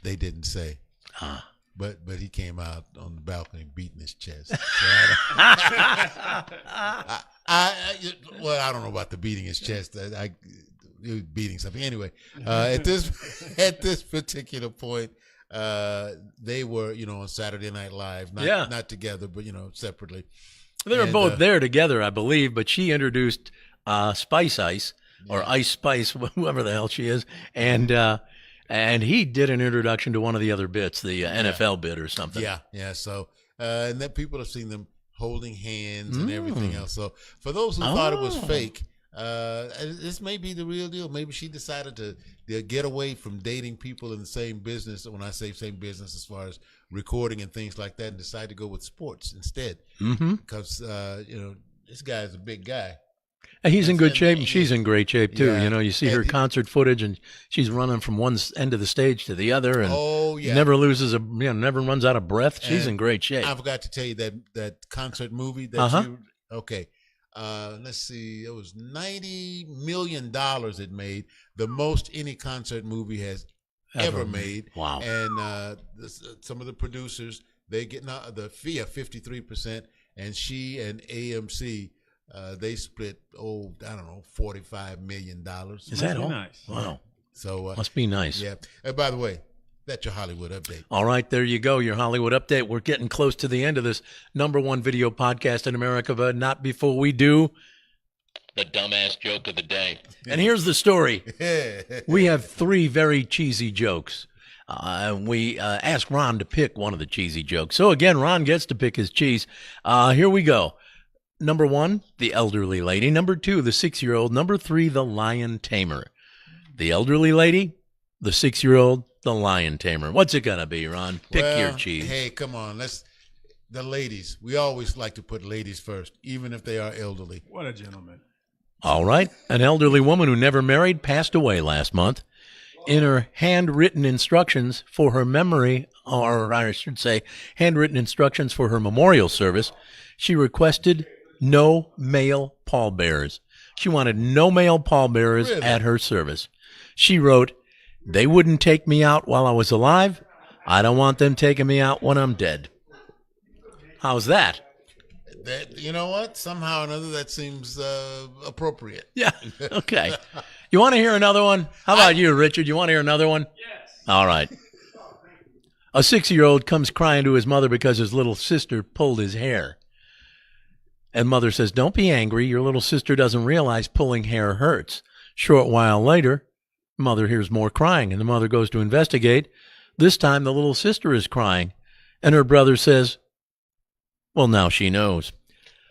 They didn't say. But he came out on the balcony beating his chest. So I don't know about the beating his chest. He was beating something. Anyway, at this particular point, they were, on Saturday Night Live, not together, but separately. They were both there together, I believe. But she introduced Spice Ice or Ice Spice, whoever the hell she is, and he did an introduction to one of the other bits, the NFL bit or something. Yeah. So, and then people have seen them holding hands and everything else. So, for those who thought it was fake, this may be the real deal. Maybe she decided to get away from dating people in the same business. When I say same business, as far as recording and things like that, and decided to go with sports instead. Because this guy is a big guy. And he's in good shape, and she's in great shape too. You see her concert footage, and she's running from one end of the stage to the other, and never loses never runs out of breath. She's in great shape. I forgot to tell you that concert movie that let's see, it was $90 million it made, the most any concert movie has ever made. Wow. And some of the producers, they get the fee of 53%, and she and AMC, they split, $45 million. Is that all? Nice. Wow. So must be nice. Yeah. And by the way, that's your Hollywood update. All right, there you go, your Hollywood update. We're getting close to the end of this #1 video podcast in America, but not before we do the dumbass joke of the day. And here's the story. We have 3 very cheesy jokes. We asked Ron to pick one of the cheesy jokes. So again, Ron gets to pick his cheese. Here we go. Number 1, the elderly lady. Number 2, the 6-year-old. Number 3, the lion tamer. The elderly lady, the 6-year-old, the lion tamer. What's it going to be, Ron? Pick your cheese. Hey, come on. The ladies. We always like to put ladies first, even if they are elderly. What a gentleman. All right. An elderly woman who never married passed away last month. In her handwritten instructions for her memory, or I should say, handwritten instructions for her memorial service, she requested no male pallbearers. She wanted no male pallbearers at her service. She wrote, "They wouldn't take me out while I was alive. I don't want them taking me out when I'm dead." How's that? You know what? Somehow or another, that seems appropriate. Yeah. Okay. You want to hear another one? How about you, Richard? You want to hear another one? Yes. All right. A 6-year-old comes crying to his mother because his little sister pulled his hair. And mother says, "Don't be angry. Your little sister doesn't realize pulling hair hurts." Short while later, mother hears more crying, and the mother goes to investigate. This time, the little sister is crying, and her brother says, "Well, now she knows."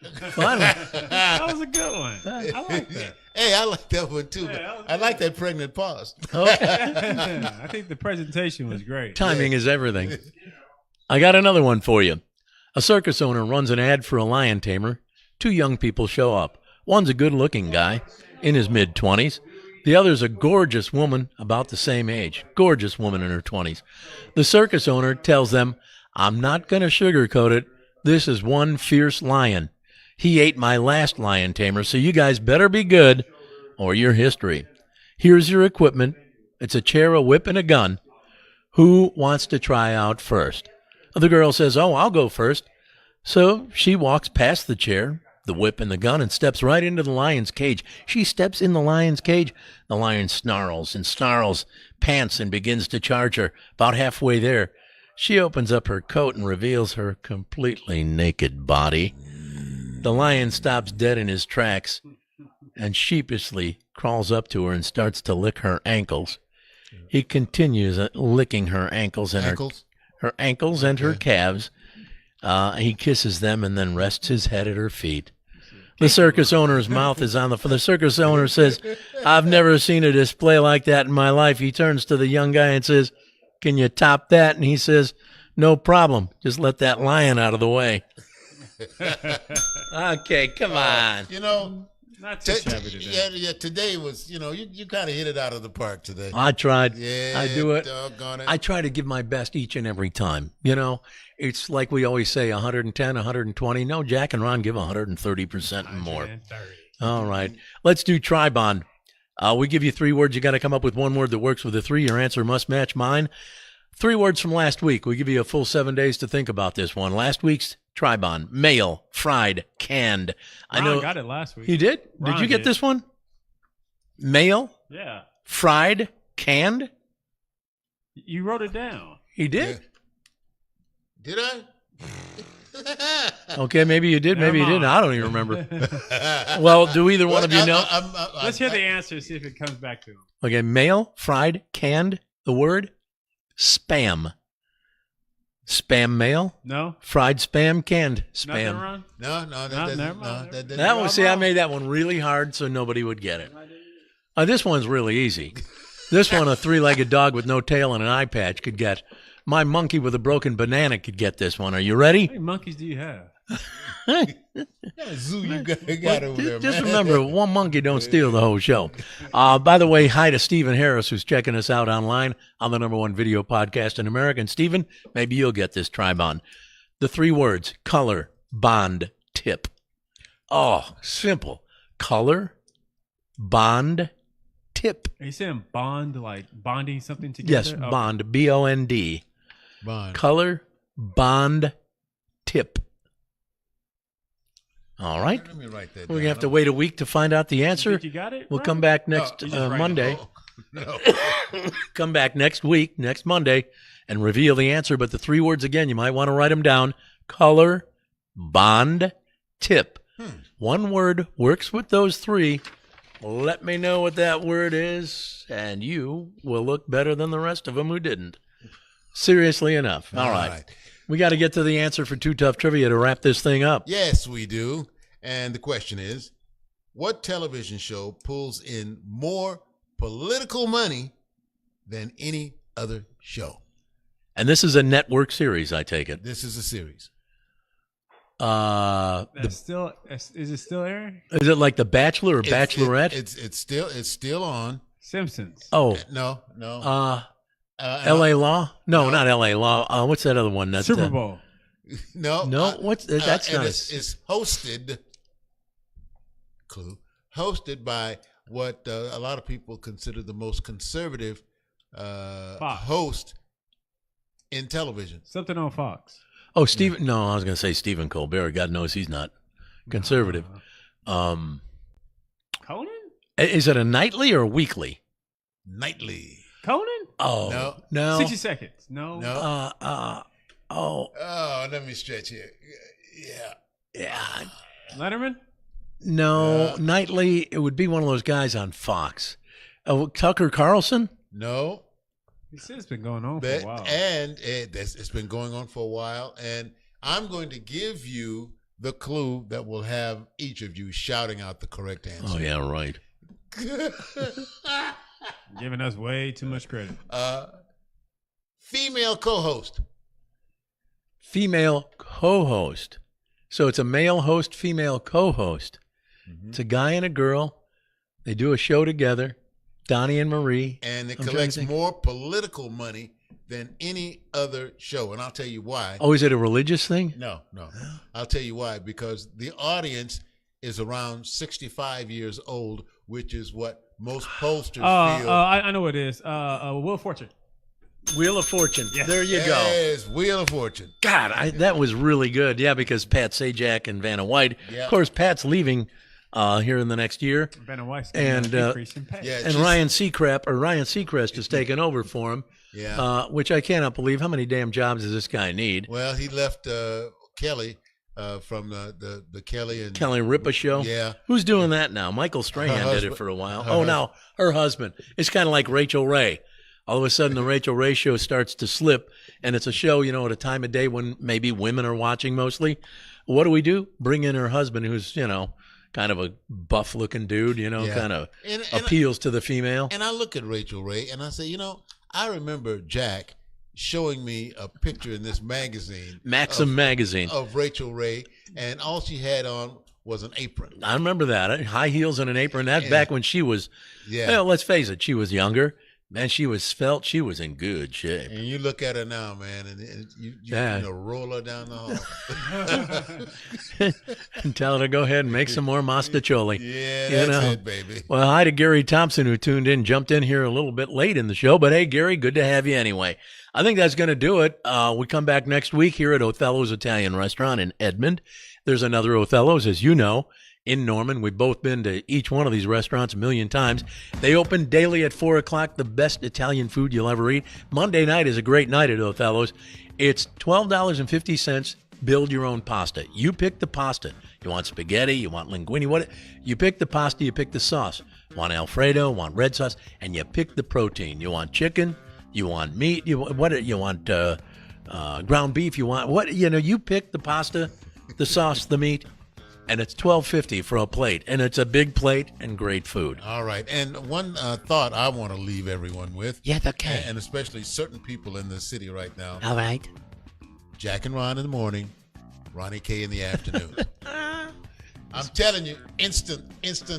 That was a good one. I like that. Hey, I like that one too. I like that pregnant pause. I think the presentation was great. Timing is everything. I got another one for you. A circus owner runs an ad for a lion tamer. 2 young people show up. One's a good-looking guy in his mid-20s. The other's a gorgeous woman about the same age. Gorgeous woman in her 20s. The circus owner tells them, "I'm not going to sugarcoat it. This is one fierce lion. He ate my last lion tamer, so you guys better be good or you're history. Here's your equipment. It's a chair, a whip, and a gun. Who wants to try out first?" The girl says, "Oh, I'll go first." So she walks past the chair, the whip, and the gun and steps right into the lion's cage. She steps in the lion's cage. The lion snarls and snarls, pants, and begins to charge her. About halfway there, she opens up her coat and reveals her completely naked body. The lion stops dead in his tracks and sheepishly crawls up to her and starts to lick her ankles. He continues licking her ankles and her ankles and her calves. He kisses them and then rests his head at her feet. The circus owner's mouth is on the circus owner says, "I've never seen a display like that in my life." He turns to the young guy and says, "Can you top that?" And he says, "No problem. Just let that lion out of the way." Okay, come on. Not too shabby today. Yeah, today was, you kind of hit it out of the park today. I tried. Yeah, I do it. Doggone it. I try to give my best each and every time. It's like we always say, 110, 120. No, Jack and Ron give 130% and more. All right. Let's do Tribond. We give you 3 words. You got to come up with 1 word that works with the 3. Your answer must match mine. 3 words from last week. We give you a full 7 days to think about this one. Last week's Tribond: mail, fried, canned. Ron got it last week. He did? Did you get this one? Mail? Yeah. Fried, canned? You wrote it down. He did? Did I? Okay, maybe you did, maybe you didn't. I don't even remember. Well, do either one of you know? Let's hear the answer, see if it comes back to him. Okay, mail, fried, canned. The word spam. Spam mail? No. Fried spam, canned spam. No, never mind. That one, see, I made that one really hard so nobody would get it. This one's really easy. This one, a 3-legged dog with no tail and an eye patch could get. My monkey with a broken banana could get this one. Are you ready? How many monkeys do you have? Zoo you got over there, Just man. remember, one monkey don't steal the whole show. By the way, hi to Stephen Harris, who's checking us out online on the #1 video podcast in America. And Stephen, maybe you'll get this Tribond. The 3 words: color, bond, tip. Oh, simple. Color, bond, tip. Are you saying bond, like bonding something together? Yes, bond, B-O-N-D. Bond. Color, bond, tip. All right. Let me write that We're going down. to have to wait a week to find out the answer. You got it? We'll right? come back next Monday. No. Come back next week, next Monday, and reveal the answer. But the 3 words, again, you might want to write them down. Color, bond, tip. 1 word works with those 3. Let me know what that word is, and you will look better than the rest of them who didn't. Seriously enough. All right. We got to get to the answer for Too Tough Trivia to wrap this thing up. Yes, we do. And the question is, what television show pulls in more political money than any other show? And this is a network series, I take it. This is a series. Is it still airing? Is it like The Bachelor or Bachelorette? It's still on. Simpsons. Oh. No. L.A. Law? No, not L.A. Law. What's that other one? That's Super Bowl. No. What's that's and nice. It's hosted. Clue. Hosted by what a lot of people consider the most conservative host in television. Something on Fox. Oh, Stephen. No, I was going to say Stephen Colbert. God knows he's not conservative. Conan? Is it a nightly or a weekly? Nightly. Conan? Oh, no. 60 Seconds. No. Let me stretch here. Yeah. Letterman? No, nightly. It would be one of those guys on Fox. Tucker Carlson? No. This has been going on for a while. And it's been going on for a while. And I'm going to give you the clue that will have each of you shouting out the correct answer. Oh, yeah, right. Giving us way too much credit. Female co-host. Female co-host. So it's a male host, female co-host. Mm-hmm. It's a guy and a girl. They do a show together, Donnie and Marie. And it collects more political money than any other show. And I'll tell you why. Oh, is it a religious thing? No. I'll tell you why. Because the audience is around 65 years old, which is what most pollsters feel. I know what it is. Wheel of Fortune. Wheel of Fortune. Yes. There you go. Yes, Wheel of Fortune. God, that was really good. Yeah, because Pat Sajak and Vanna White. Yeah. Of course, Pat's leaving here in the next year. Vanna White's and increasing pay. And Ryan Seacrest is taking over for him. Yeah. Which I cannot believe. How many damn jobs does this guy need? Well, he left Kelly from the Kelly and Kelly Ripa show. Yeah. Who's doing that now? Michael Strahan did it for a while. Now her husband. It's kind of like Rachel Ray. All of a sudden, the Rachel Ray show starts to slip, and it's a show, at a time of day when maybe women are watching mostly. What do? Bring in her husband, who's, kind of a buff-looking dude, kind of appeals to the female. And I look at Rachel Ray, and I say, I remember Jack showing me a picture in this magazine. Maxim magazine. Of Rachel Ray, and all she had on was an apron. I remember that. High heels and an apron. That's back when she was, well, let's face it, she was younger. Man, she was svelte. She was in good shape. And you look at her now, man, and you roll her down the hall. And tell her to go ahead and make some more mastacholi. Yeah, that's it, baby. Well, hi to Gary Thompson, who jumped in here a little bit late in the show. But, hey, Gary, good to have you anyway. I think that's going to do it. We come back next week here at Othello's Italian Restaurant in Edmond. There's another Othello's, as you know, in Norman. We've both been to each one of these restaurants a million times. They open daily at 4 o'clock, the best Italian food you'll ever eat. Monday night is a great night at Othello's. It's $12.50. Build your own pasta. You pick the pasta. You want spaghetti, you want linguine, you pick the pasta, you pick the sauce. Want Alfredo, want red sauce, and you pick the protein. You want chicken, you want meat, you want ground beef, you pick the pasta, the sauce, the meat. And it's $12.50 for a plate, and it's a big plate and great food. All right, and one thought I want to leave everyone with. Yeah, okay. And especially certain people in the city right now. All right. Jack and Ron in the morning, Ronnie K in the afternoon. I'm telling you, instant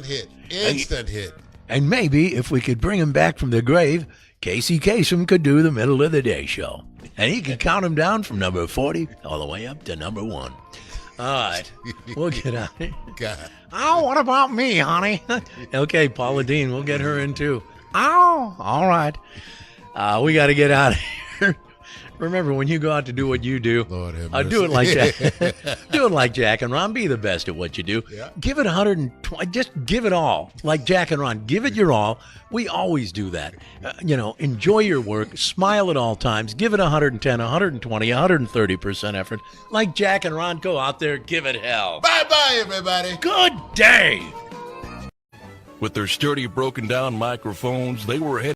hit. Instant hit. And maybe if we could bring him back from the grave, Casey Kasem could do the middle of the day show. And he could count him down from number 40 all the way up to number 1. All right. We'll get out of here. God. Oh, what about me, honey? Okay, Paula Deen, we'll get her in too. Oh, all right. We got to get out of here. Remember, when you go out to do what you do, Lord have do it like mercy. Jack. Do it like Jack and Ron. Be the best at what you do. Yeah. Give it 120. Just give it all, like Jack and Ron. Give it your all. We always do that. Enjoy your work. Smile at all times. Give it 110, 120, 130% effort, like Jack and Ron. Go out there, give it hell. Bye-bye, everybody. Good day. With their sturdy, broken-down microphones, they were headed